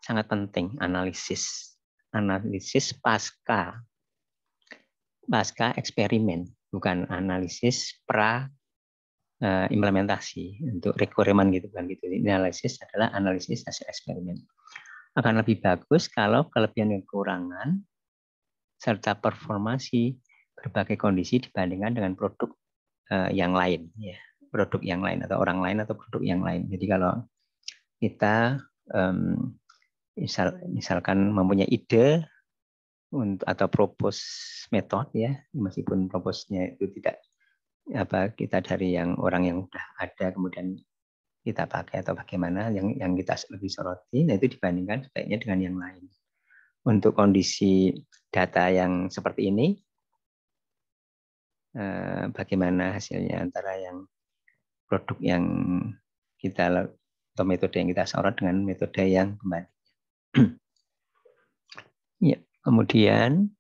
Speaker 1: sangat penting, analisis pasca eksperimen, bukan analisis pra implementasi untuk requirement gitu kan gitu. Analisis adalah analisis hasil eksperimen. Akan lebih bagus kalau kelebihan dan kekurangan serta performasi berbagai kondisi dibandingkan dengan produk yang lain, ya, produk yang lain atau orang lain atau produk yang lain. Jadi kalau kita misalkan mempunyai ide atau propose metode, ya, meskipun propose-nya itu tidak kita dari yang orang yang sudah ada kemudian kita pakai atau bagaimana yang kita lebih soroti, nah itu dibandingkan sebaiknya dengan yang lain. Untuk kondisi data yang seperti ini, bagaimana hasilnya antara yang produk yang kita atau metode yang kita sorot dengan metode yang kembali. Ya, kemudian,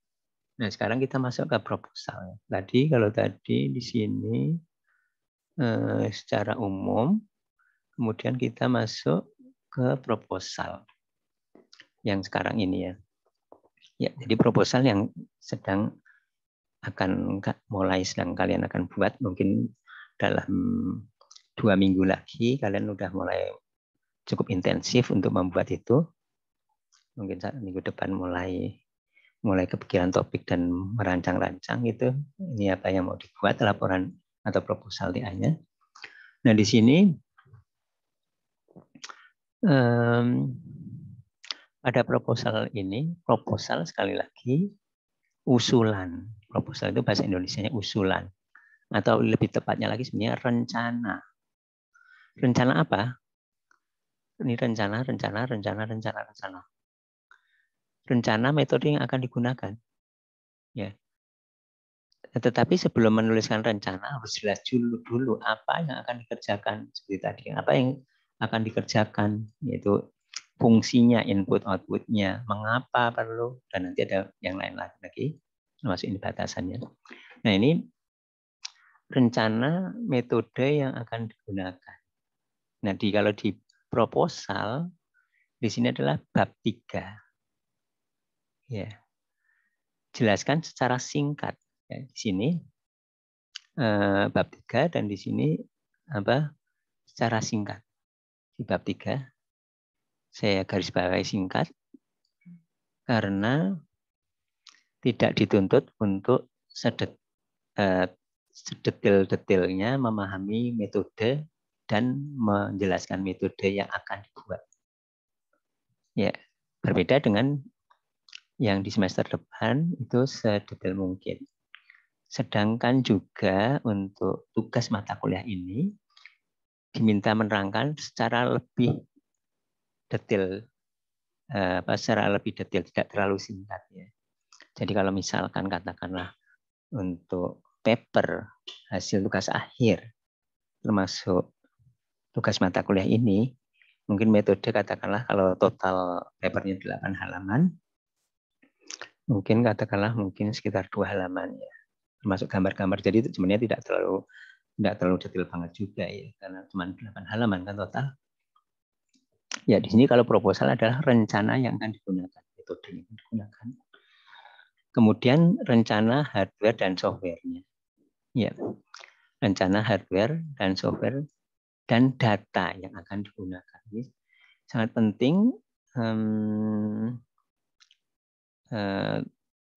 Speaker 1: nah sekarang kita masuk ke proposal. Tadi di sini secara umum, kemudian kita masuk ke proposal yang sekarang ini ya. Ya, jadi proposal yang sedang kalian akan buat mungkin dalam 2 minggu lagi kalian udah mulai cukup intensif untuk membuat itu. Mungkin minggu depan mulai kepikiran topik dan merancang-rancang gitu. Ini apa yang mau dibuat, laporan atau proposal TA-nya. Nah, di sini pada proposal ini, proposal sekali lagi usulan. Proposal itu bahasa Indonesianya usulan. Atau lebih tepatnya lagi sebenarnya rencana. Rencana apa? Ini rencana. Rencana metode yang akan digunakan. Ya. Tetapi sebelum menuliskan rencana harus jelas dulu apa yang akan dikerjakan seperti tadi. Apa yang akan dikerjakan, yaitu fungsinya, input outputnya, mengapa perlu, dan nanti ada yang lain lagi termasuk ini batasannya. Nah, ini rencana metode yang akan digunakan. Nah, kalau di proposal di sini adalah bab 3. Ya. Jelaskan secara singkat. Ya, di sini bab 3 dan di sini secara singkat. Di bab 3 saya garis bawahi singkat karena tidak dituntut untuk sedetail-detailnya memahami metode dan menjelaskan metode yang akan dibuat. Ya, berbeda dengan yang di semester depan itu sedetail mungkin. Sedangkan juga untuk tugas mata kuliah ini diminta menerangkan secara lebih detail, secara lebih detail, tidak terlalu singkat ya. Jadi kalau misalkan katakanlah untuk paper hasil tugas akhir termasuk tugas mata kuliah ini, mungkin metode katakanlah kalau total papernya 8 halaman, mungkin sekitar 2 halaman ya, termasuk gambar-gambar. Jadi itu sebenarnya tidak terlalu detail banget juga ya, karena cuma 8 halaman kan total. Ya, di sini kalau proposal adalah rencana yang akan digunakan, metode yang akan digunakan. Kemudian rencana hardware dan software-nya. Ya, rencana hardware dan software dan data yang akan digunakan. Ini sangat penting,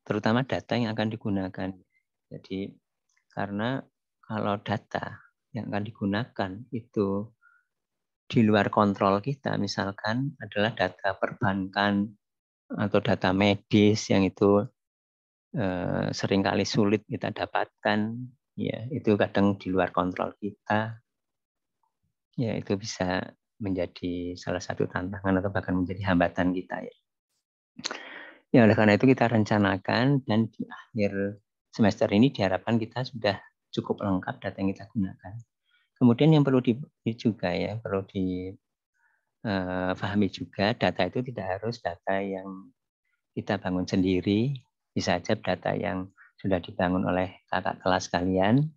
Speaker 1: terutama data yang akan digunakan. Jadi karena kalau data yang akan digunakan itu di luar kontrol kita, misalkan adalah data perbankan atau data medis yang itu seringkali sulit kita dapatkan, ya itu kadang di luar kontrol kita. Ya, itu bisa menjadi salah satu tantangan atau bahkan menjadi hambatan kita ya. Ya, oleh karena itu kita rencanakan dan di akhir semester ini diharapkan kita sudah cukup lengkap data yang kita gunakan. Kemudian yang perlu dipahami juga, data itu tidak harus data yang kita bangun sendiri, bisa saja data yang sudah dibangun oleh kakak kelas kalian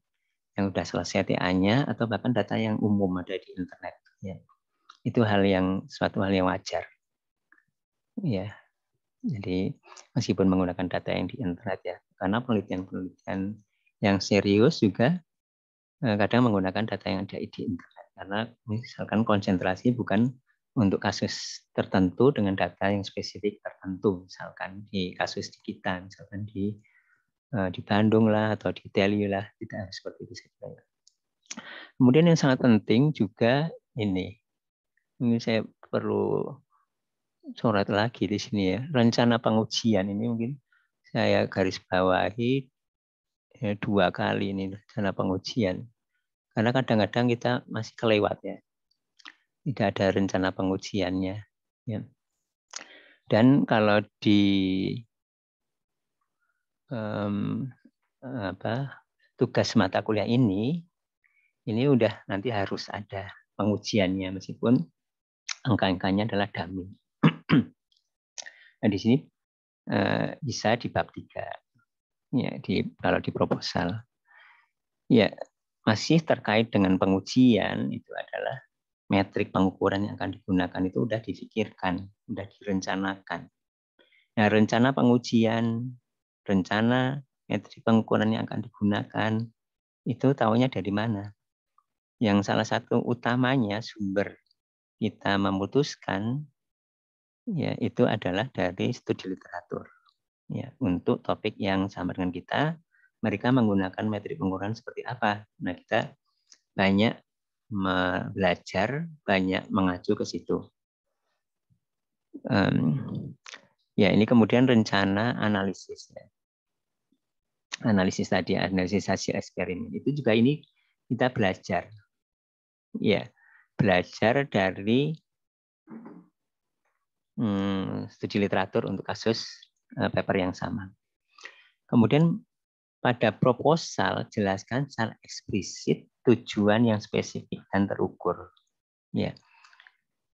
Speaker 1: yang sudah selesai TA-nya atau bahkan data yang umum ada di internet. Ya. Itu suatu hal yang wajar. Ya. Jadi meskipun menggunakan data yang di internet ya, karena penelitian-penelitian yang serius juga kadang menggunakan data yang ada di internet. Karena misalkan konsentrasi bukan untuk kasus tertentu dengan data yang spesifik tertentu, misalkan di kasus di kita, misalkan di Bandung lah atau di Delhi lah, tidak harus seperti itu saja. Kemudian yang sangat penting juga ini saya perlu sorot lagi di sini ya, rencana pengujian ini mungkin saya garis bawahi 2 kali ini rencana pengujian, karena kadang-kadang kita masih kelewat ya. Tidak ada rencana pengujiannya. Ya. Dan kalau di tugas mata kuliah ini udah nanti harus ada pengujiannya meskipun angka-angkanya adalah dummy. Nah di sini bisa di bab 3 ya, kalau di proposal. Ya masih terkait dengan pengujian itu adalah metrik pengukuran yang akan digunakan itu udah difikirkan, udah direncanakan. Nah, rencana pengujian, rencana metrik pengukuran yang akan digunakan, itu tahunya dari mana? Yang salah satu utamanya sumber kita memutuskan, ya itu adalah dari studi literatur. Ya, untuk topik yang sama dengan kita, mereka menggunakan metrik pengukuran seperti apa? Nah, kita banyak belajar, banyak mengacu ke situ. Ya, ini kemudian rencana analisis. Ya. Analisis tadi, analisis hasil eksperimen. Itu juga ini kita belajar. Ya, belajar dari studi literatur untuk kasus paper yang sama. Kemudian pada proposal jelaskan secara eksplisit tujuan yang spesifik dan terukur. Ya.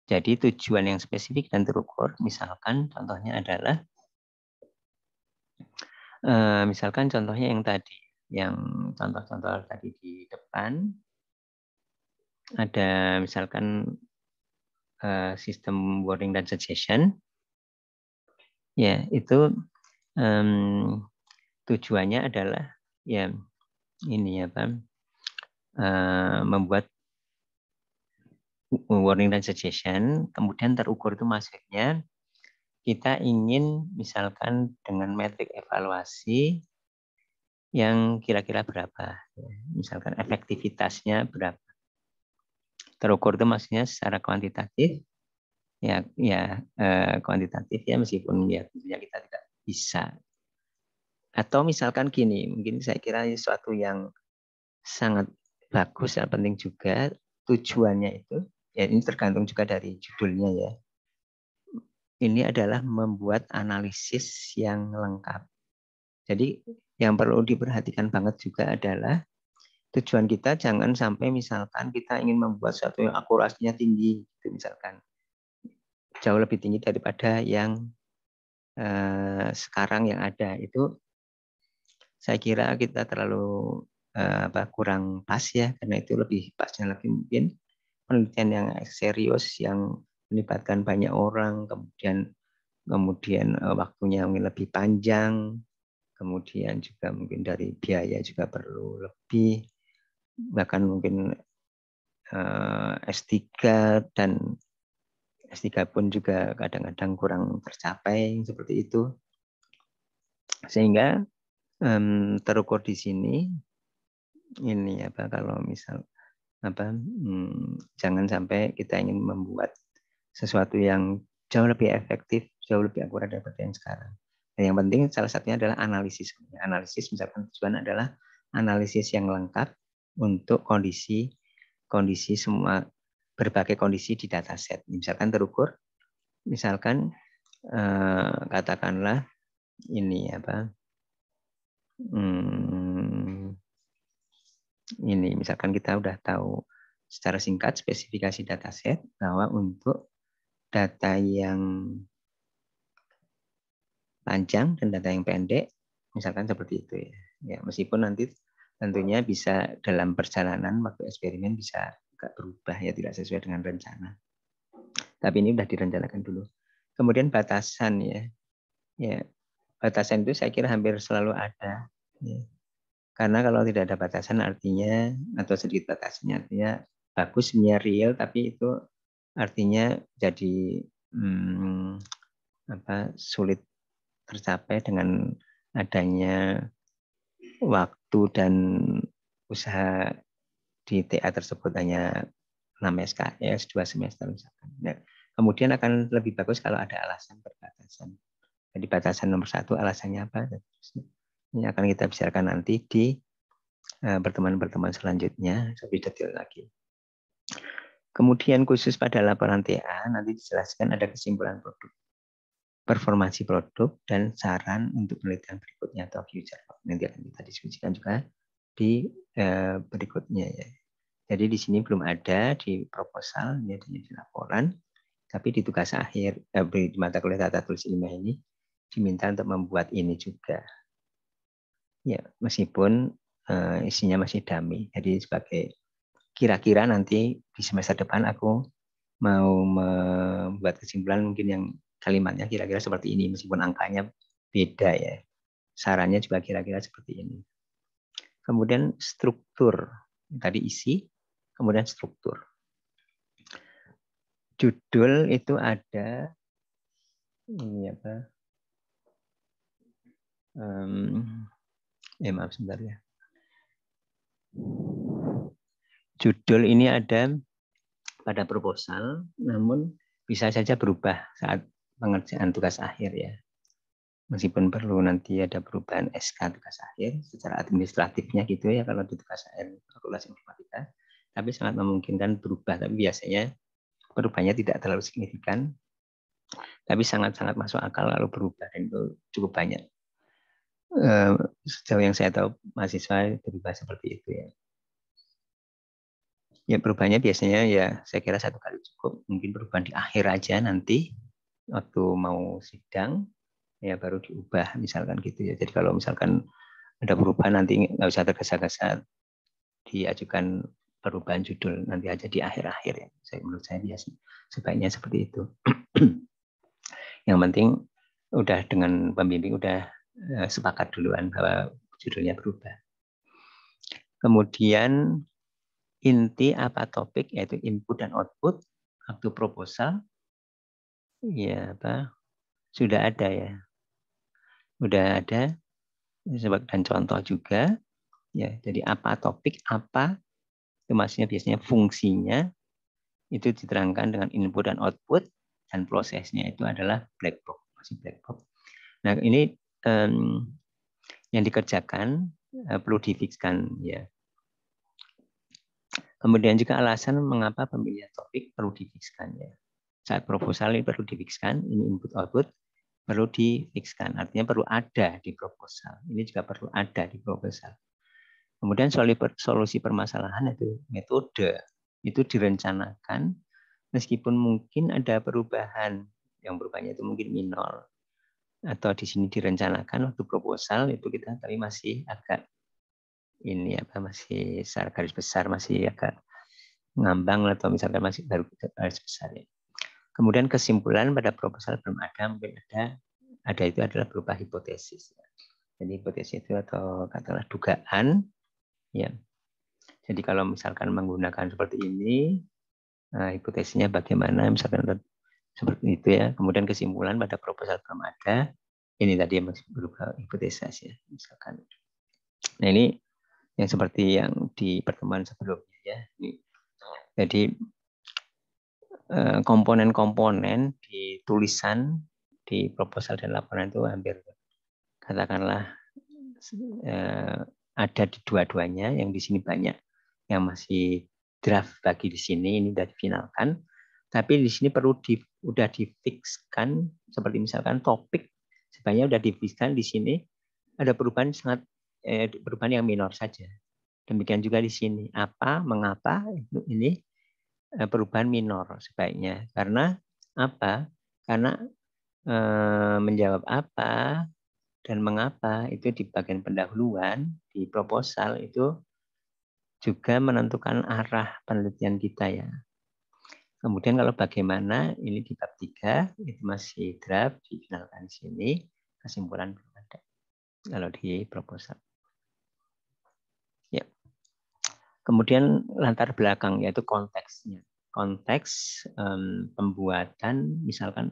Speaker 1: Jadi tujuan yang spesifik dan terukur, misalkan contohnya adalah, misalkan contohnya yang tadi, yang contoh-contoh tadi di depan, ada misalkan sistem warning dan suggestion, ya itu tujuannya adalah ya ini apa, membuat warning dan suggestion, kemudian terukur itu maksudnya kita ingin misalkan dengan metrik evaluasi yang kira-kira berapa, misalkan efektivitasnya berapa. Terukur itu maksudnya secara kuantitatif, ya kuantitatif ya meskipun ya tentunya kita tidak bisa. Atau misalkan gini, mungkin saya kira ini suatu yang sangat bagus dan penting juga, tujuannya itu, ya ini tergantung juga dari judulnya ya. Ini adalah membuat analisis yang lengkap. Jadi yang perlu diperhatikan banget juga adalah tujuan kita jangan sampai misalkan kita ingin membuat sesuatu yang akurasinya tinggi, gitu misalkan jauh lebih tinggi daripada yang sekarang yang ada. Itu saya kira kita terlalu kurang pas ya, karena itu lebih pasnya lagi mungkin penelitian yang serius yang melibatkan banyak orang, kemudian waktunya mungkin lebih panjang, kemudian juga mungkin dari biaya juga perlu lebih, bahkan mungkin S3 dan S3 pun juga kadang-kadang kurang tercapai seperti itu. Sehingga terukur di sini ini apa, kalau misal apa, jangan sampai kita ingin membuat sesuatu yang jauh lebih efektif, jauh lebih akurat daripada yang sekarang. Dan yang penting salah satunya adalah analisis. Analisis misalkan tujuan adalah analisis yang lengkap untuk kondisi semua berbagai kondisi di dataset. Misalkan terukur, misalkan katakanlah ini apa, ini misalkan kita udah tahu secara singkat spesifikasi dataset bahwa untuk data yang panjang dan data yang pendek, misalkan seperti itu ya. Ya, meskipun nanti tentunya bisa dalam perjalanan waktu eksperimen bisa agak berubah ya, tidak sesuai dengan rencana. Tapi ini sudah direncanakan dulu. Kemudian batasan ya. Ya, batasan itu saya kira hampir selalu ada. Ya. Karena kalau tidak ada batasan artinya, atau sedikit batasannya artinya bagus, sebenarnya real, tapi itu artinya jadi sulit tercapai dengan adanya waktu dan usaha di TA tersebut hanya 6 SKS, 2 semester misalkan. Nah, kemudian akan lebih bagus kalau ada alasan perbatasan. Jadi batasan nomor 1 alasannya apa? Ini akan kita bicarakan nanti di pertemuan-pertemuan selanjutnya lebih detail lagi. Kemudian khusus pada laporan TA nanti dijelaskan ada kesimpulan produk, performasi produk, dan saran untuk penelitian berikutnya atau future. Nanti akan kita diskusikan juga di berikutnya ya. Jadi di sini belum ada di proposal, ini adanya di laporan, tapi di tugas akhir di mata kuliah tata tulis ilmiah ini diminta untuk membuat ini juga. Ya, meskipun isinya masih dummy. Jadi sebagai kira-kira nanti di semester depan aku mau membuat kesimpulan mungkin yang kalimatnya kira-kira seperti ini meskipun angkanya beda ya. Sarannya juga kira-kira seperti ini. Kemudian struktur. Tadi isi, kemudian struktur. Judul itu ada ini apa? Maaf sebentar ya. Judul ini ada pada proposal, namun bisa saja berubah saat pengerjaan tugas akhir ya. Meskipun perlu nanti ada perubahan SK tugas akhir secara administratifnya gitu ya kalau di tugas akhir kalkulasi informatika, tapi sangat memungkinkan berubah. Tapi biasanya perubahannya tidak terlalu signifikan, tapi sangat-sangat masuk akal kalau berubah dan itu cukup banyak. Sejauh yang saya tahu mahasiswa berubah seperti itu ya. Ya perubahannya biasanya ya saya kira 1 kali cukup. Mungkin perubahan di akhir aja nanti waktu mau sidang ya baru diubah misalkan gitu ya. Jadi kalau misalkan ada perubahan nanti nggak usah tergesa-gesa diajukan perubahan judul nanti aja di akhir-akhir ya. Menurut saya biasa sebaiknya seperti itu. Yang penting udah dengan pembimbing udah sepakat duluan bahwa judulnya berubah. Kemudian inti apa topik yaitu input dan output waktu proposal ya apa sudah ada ya. Udah ada dan contoh juga ya. Jadi apa topik apa itu maksudnya biasanya fungsinya itu diterangkan dengan input dan output dan prosesnya itu adalah black box, masih black box. Nah, ini yang dikerjakan perlu difikskan ya. Kemudian juga alasan mengapa pemilihan topik perlu difikskan ya. Saat proposal ini perlu difikskan, ini input output perlu difikskan. Artinya perlu ada di proposal. Ini juga perlu ada di proposal. Kemudian solusi permasalahan itu metode itu direncanakan meskipun mungkin ada perubahan. Yang perubahannya itu mungkin minor. Atau di sini direncanakan waktu proposal itu kita tapi masih agak ini apa masih secara garis besar masih agak ngambang atau misalkan masih baru garis besar ya. Kemudian kesimpulan pada proposal belum ada, mungkin ada itu adalah berupa hipotesis. Jadi hipotesis itu atau katakanlah dugaan ya. Jadi kalau misalkan menggunakan seperti ini, hipotesisnya bagaimana misalkan seperti itu ya. Kemudian kesimpulan pada proposal belum ada. Ini tadi yang masih berupa hipotesis ya, misalkan. Nah ini yang seperti yang di pertemuan sebelumnya ya. Jadi komponen-komponen di tulisan di proposal dan laporan itu hampir katakanlah ada di dua-duanya. Yang di sini banyak yang masih draft bagi di sini ini sudah difinalkan. Tapi di sini perlu udah difikskan seperti misalkan topik sebenarnya sudah difikskan di sini ada perubahan perubahan yang minor saja. Demikian juga di sini apa mengapa ini perubahan minor sebaiknya karena apa? Karena menjawab apa dan mengapa itu di bagian pendahuluan di proposal itu juga menentukan arah penelitian kita ya. Kemudian kalau bagaimana ini di bab 3 itu masih draft difinalkan di sini kesimpulan belum ada kalau di proposal. Kemudian latar belakang yaitu konteksnya. Konteks pembuatan, misalkan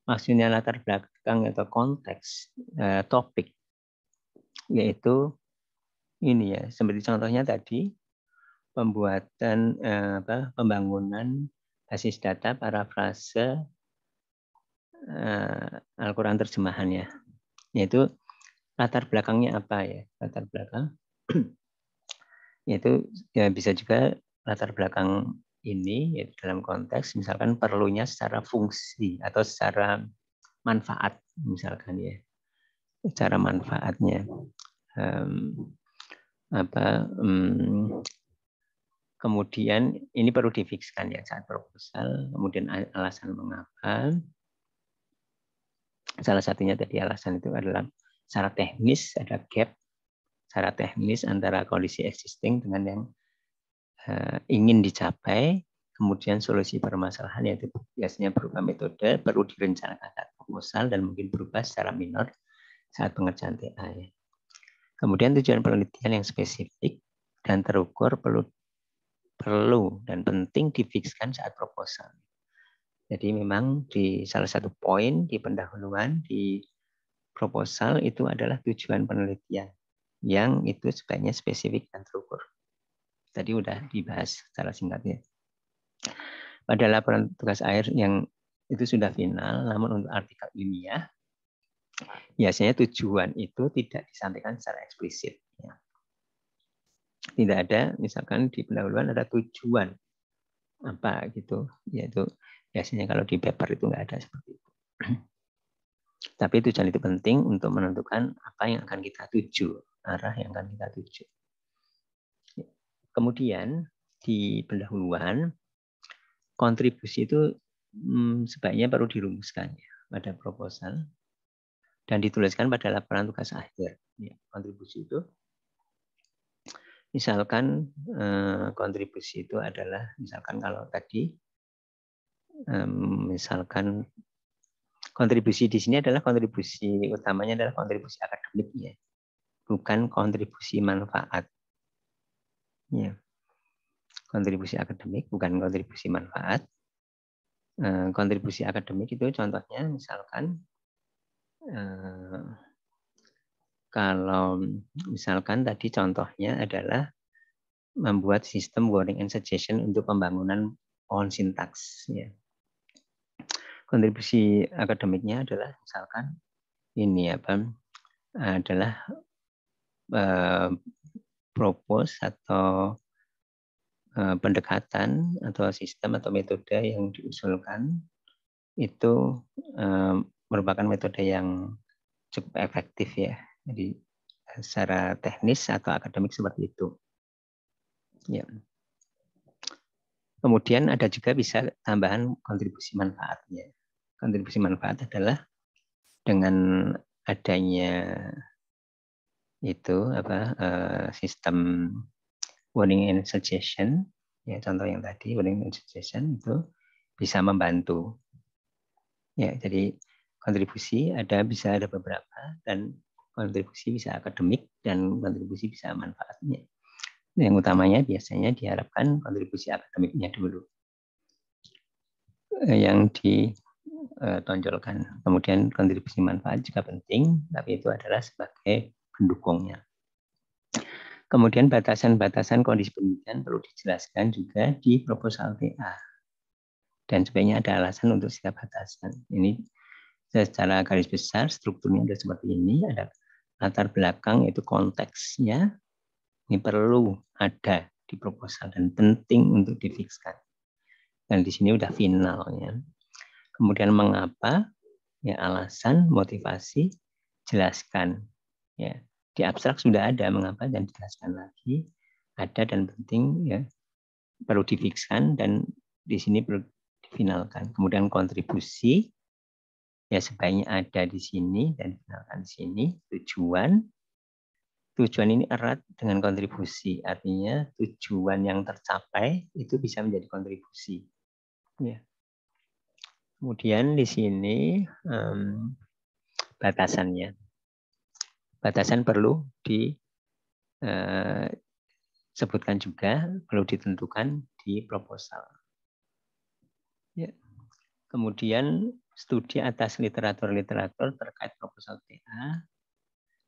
Speaker 1: maksudnya latar belakang atau konteks topik, yaitu ini ya, seperti contohnya tadi pembuatan pembangunan basis data parafrase Al-Quran terjemahannya, yaitu latar belakangnya apa ya, latar belakang yaitu ya bisa juga latar belakang ini yaitu dalam konteks misalkan perlunya secara fungsi atau secara manfaat misalkan ya, secara manfaatnya kemudian ini perlu difikskan ya saat proposal, kemudian alasan mengapa. Salah satunya tadi alasan itu adalah secara teknis ada gap secara teknis antara kondisi existing dengan yang ingin dicapai, kemudian solusi permasalahan yaitu biasanya berupa metode perlu direncanakan saat proposal dan mungkin berubah secara minor saat pengerjaan TA. Kemudian tujuan penelitian yang spesifik dan terukur perlu dan penting difikskan saat proposal. Jadi memang di salah satu poin di pendahuluan di proposal itu adalah tujuan penelitian yang itu sebaiknya spesifik dan terukur. Tadi udah dibahas secara singkatnya. Pada laporan tugas akhir yang itu sudah final, namun untuk artikel ilmiah, biasanya tujuan itu tidak disampaikan secara eksplisit. Ya. Tidak ada, misalkan di pendahuluan ada tujuan apa gitu, yaitu biasanya kalau di paper itu nggak ada seperti itu. Tapi tujuan itu penting untuk menentukan apa yang akan kita tuju, arah yang akan kita tuju. Kemudian di pendahuluan kontribusi itu sebaiknya perlu dirumuskan ya, pada proposal dan dituliskan pada laporan tugas akhir. Ya, kontribusi itu misalkan kontribusi itu adalah misalkan kalau tadi misalkan kontribusi di sini adalah kontribusi utamanya adalah kontribusi akademik ya, bukan kontribusi manfaat. Ya. Kontribusi akademik bukan kontribusi manfaat. Kontribusi akademik itu contohnya misalkan kalau misalkan tadi contohnya adalah membuat sistem wording and suggestion untuk pembangunan pohon sintaks. Ya. Kontribusi akademiknya adalah misalkan ini adalah propose atau pendekatan atau sistem atau metode yang diusulkan itu merupakan metode yang cukup efektif ya. Jadi secara teknis atau akademik seperti itu. Ya. Kemudian ada juga bisa tambahan kontribusi manfaatnya. Kontribusi manfaat adalah dengan adanya itu sistem warning and suggestion, ya contoh yang tadi warning and suggestion itu bisa membantu. Ya, jadi kontribusi bisa ada beberapa dan kontribusi bisa akademik dan kontribusi bisa manfaatnya. Yang utamanya biasanya diharapkan kontribusi akademiknya dulu yang ditonjolkan. Kemudian kontribusi manfaat juga penting, tapi itu adalah sebagai pendukungnya. Kemudian batasan-batasan kondisi penelitian perlu dijelaskan juga di proposal TA. Dan sebaiknya ada alasan untuk setiap batasan. Ini secara garis besar strukturnya ada seperti ini. Ada latar belakang yaitu konteksnya. Ini perlu ada di proposal dan penting untuk difikskan. Dan di sini udah finalnya. Kemudian mengapa? Ya alasan, motivasi, jelaskan. Ya. Di abstrak sudah ada mengapa dan dijelaskan lagi, ada dan penting ya perlu difikskan dan di sini perlu difinalkan. Kemudian kontribusi ya sebaiknya ada di sini dan difinalkan di sini. Tujuan ini erat dengan kontribusi, artinya tujuan yang tercapai itu bisa menjadi kontribusi. Ya. Kemudian di sini batasannya. Batasan perlu sebutkan juga, perlu ditentukan di proposal. Ya. Kemudian studi atas literatur-literatur terkait proposal TA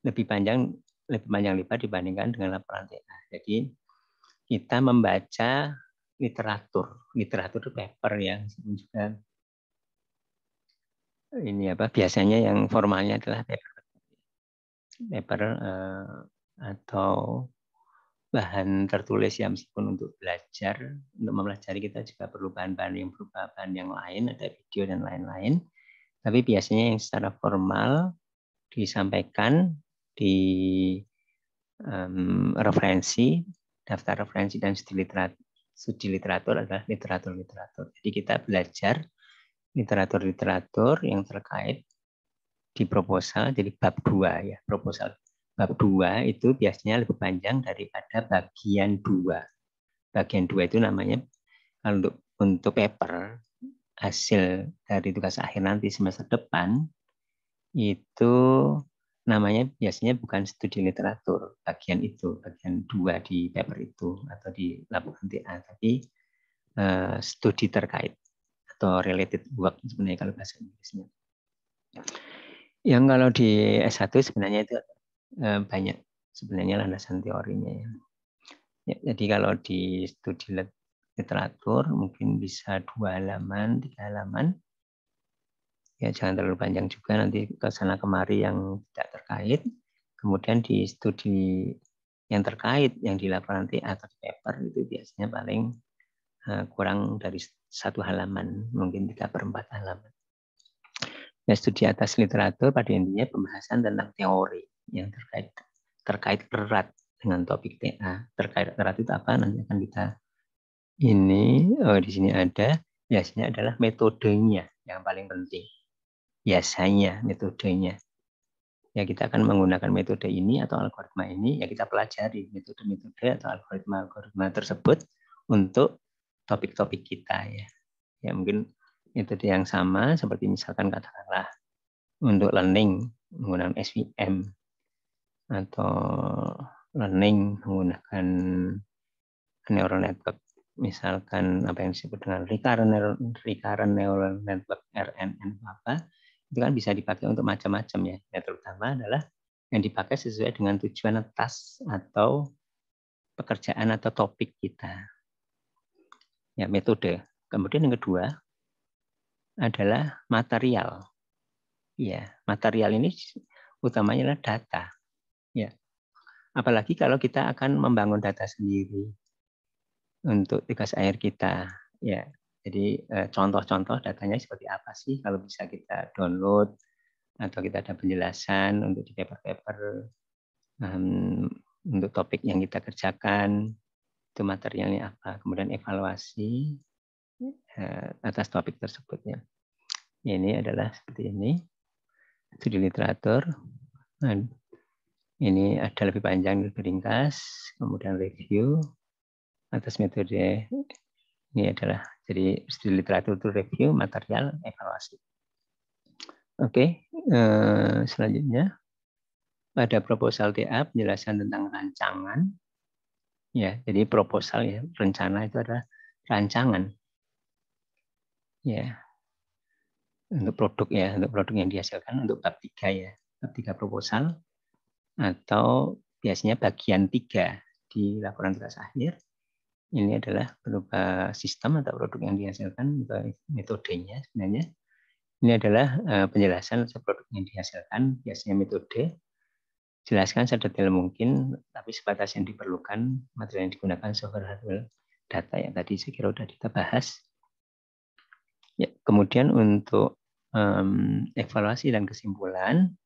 Speaker 1: lebih panjang lebar dibandingkan dengan laporan TA. Jadi kita membaca literatur paper yang juga ini biasanya yang formalnya adalah paper atau bahan tertulis ya, meskipun untuk belajar, untuk mempelajari kita juga perlu bahan-bahan yang berupa bahan yang lain, ada video dan lain-lain. Tapi biasanya yang secara formal disampaikan di referensi, daftar referensi dan studi literatur adalah literatur. Jadi kita belajar literatur yang terkait di proposal, jadi bab 2 ya, proposal. Bab 2 itu biasanya lebih panjang daripada bagian 2. Bagian 2 itu namanya kalau untuk paper hasil dari tugas akhir nanti semester depan itu namanya biasanya bukan studi literatur bagian 2 di paper itu atau di laporan TA, tapi studi terkait atau related work sebenarnya kalau bahasa Inggrisnya. Yang kalau di S1 sebenarnya itu banyak sebenarnya landasan teorinya ya. Jadi kalau di studi literatur mungkin bisa 2 halaman, 3 halaman. Ya jangan terlalu panjang juga, nanti ke sana kemari yang tidak terkait. Kemudian di studi yang terkait yang di laporan TA atau paper itu biasanya paling kurang dari 1 halaman, mungkin 3/4 halaman. Ya, studi atas literatur pada intinya pembahasan tentang teori yang terkait erat dengan topik TA. Terkait erat itu apa? Nanti akan kita di sini ada, biasanya adalah metodenya yang paling penting. Biasanya metodenya. Ya kita akan menggunakan metode ini atau algoritma ini, ya kita pelajari metode-metode atau algoritma tersebut untuk topik-topik kita ya. Ya mungkin metode yang sama seperti misalkan katakanlah untuk learning menggunakan SVM atau learning menggunakan neural network, misalkan apa yang disebut dengan recurrent neural network RNN itu kan bisa dipakai untuk macam-macam ya. Yang terutama adalah yang dipakai sesuai dengan tujuan task atau pekerjaan atau topik kita. Ya, metode. Kemudian yang kedua adalah material. Ya, material ini utamanya adalah data. Ya. Apalagi kalau kita akan membangun data sendiri untuk tugas akhir kita. Ya. Jadi contoh-contoh datanya seperti apa sih kalau bisa kita download atau kita ada penjelasan untuk di paper-paper untuk topik yang kita kerjakan, itu materialnya apa. Kemudian evaluasi atas topik tersebut ya. Ini adalah seperti ini. Studi literatur. Nah, ini ada lebih panjang, lebih ringkas. Kemudian review atas metode. Ini adalah jadi studi literatur itu review, material, evaluasi. Oke, selanjutnya pada proposal TA penjelasan tentang rancangan. Ya, jadi proposal ya, rencana itu adalah rancangan. Ya. Untuk produk ya, untuk produk yang dihasilkan untuk bab 3 ya. Bab 3 proposal atau biasanya bagian 3 di laporan tugas akhir. Ini adalah berupa sistem atau produk yang dihasilkan, metodenya sebenarnya. Ini adalah penjelasan produk yang dihasilkan, biasanya metode. Jelaskan sedetail mungkin, tapi sebatas yang diperlukan, material yang digunakan, software, hardware, data yang tadi saya kira sudah kita bahas. Ya, kemudian untuk evaluasi dan kesimpulan,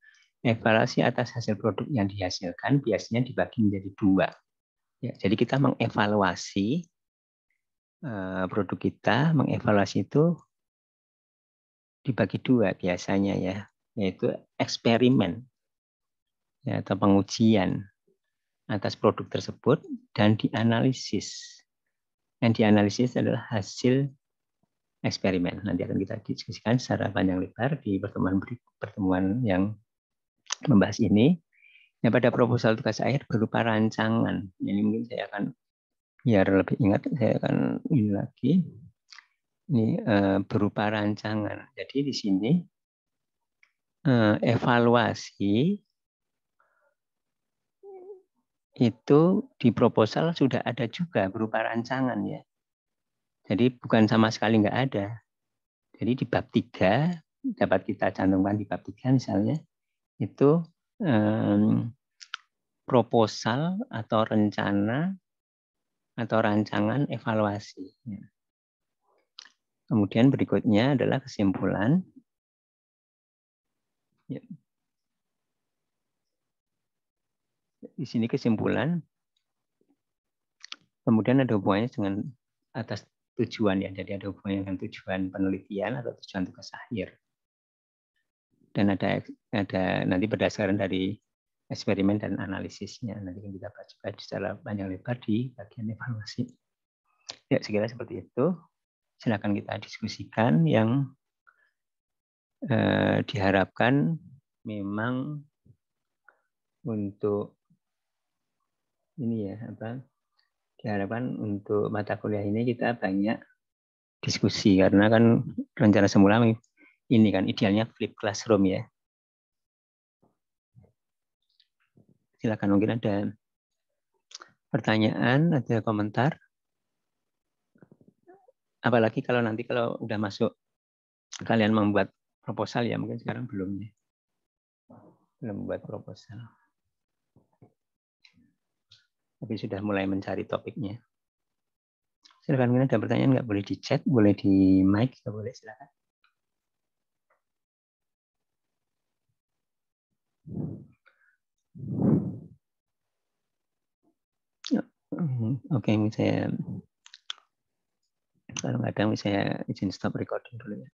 Speaker 1: evaluasi atas hasil produk yang dihasilkan biasanya dibagi menjadi 2. Ya, jadi kita mengevaluasi produk kita, mengevaluasi itu dibagi 2 biasanya ya, yaitu eksperimen ya, atau pengujian atas produk tersebut dan dianalisis. Yang dianalisis adalah hasil eksperimen. Nanti akan kita diskusikan secara panjang lebar di pertemuan yang membahas ini. Yang pada proposal tugas akhir berupa rancangan. Ini mungkin saya akan Biar lebih ingat, saya akan ini lagi. Ini berupa rancangan. Jadi di sini evaluasi itu di proposal sudah ada juga berupa rancangan ya. Jadi bukan sama sekali nggak ada. Jadi di bab 3 dapat kita cantumkan di bab 3 misalnya itu proposal atau rencana atau rancangan evaluasi. Kemudian berikutnya adalah kesimpulan. Di sini kesimpulan. Kemudian ada hubungannya dengan atas tujuan ya. Jadi ada hubungannya dengan tujuan penelitian atau tujuan tugas akhir. Dan ada nanti berdasarkan dari eksperimen dan analisisnya. Nanti kita bahas juga secara panjang lebar di bagian evaluasi. Ya, sekiranya seperti itu. Silakan kita diskusikan yang diharapkan memang untuk ini ya diharapkan untuk mata kuliah ini kita banyak diskusi karena kan rencana semula ini kan idealnya flip classroom ya. Silakan mungkin ada pertanyaan, ada komentar. Apalagi kalau nanti kalau udah masuk kalian membuat proposal ya mungkin sekarang belum ya. Belum membuat proposal. Tapi sudah mulai mencari topiknya. Silakan mungkin ada pertanyaan, nggak boleh di chat, boleh di mic, nggak boleh, silakan. Oke, saya kalau nggak ada saya izin stop recording dulu ya.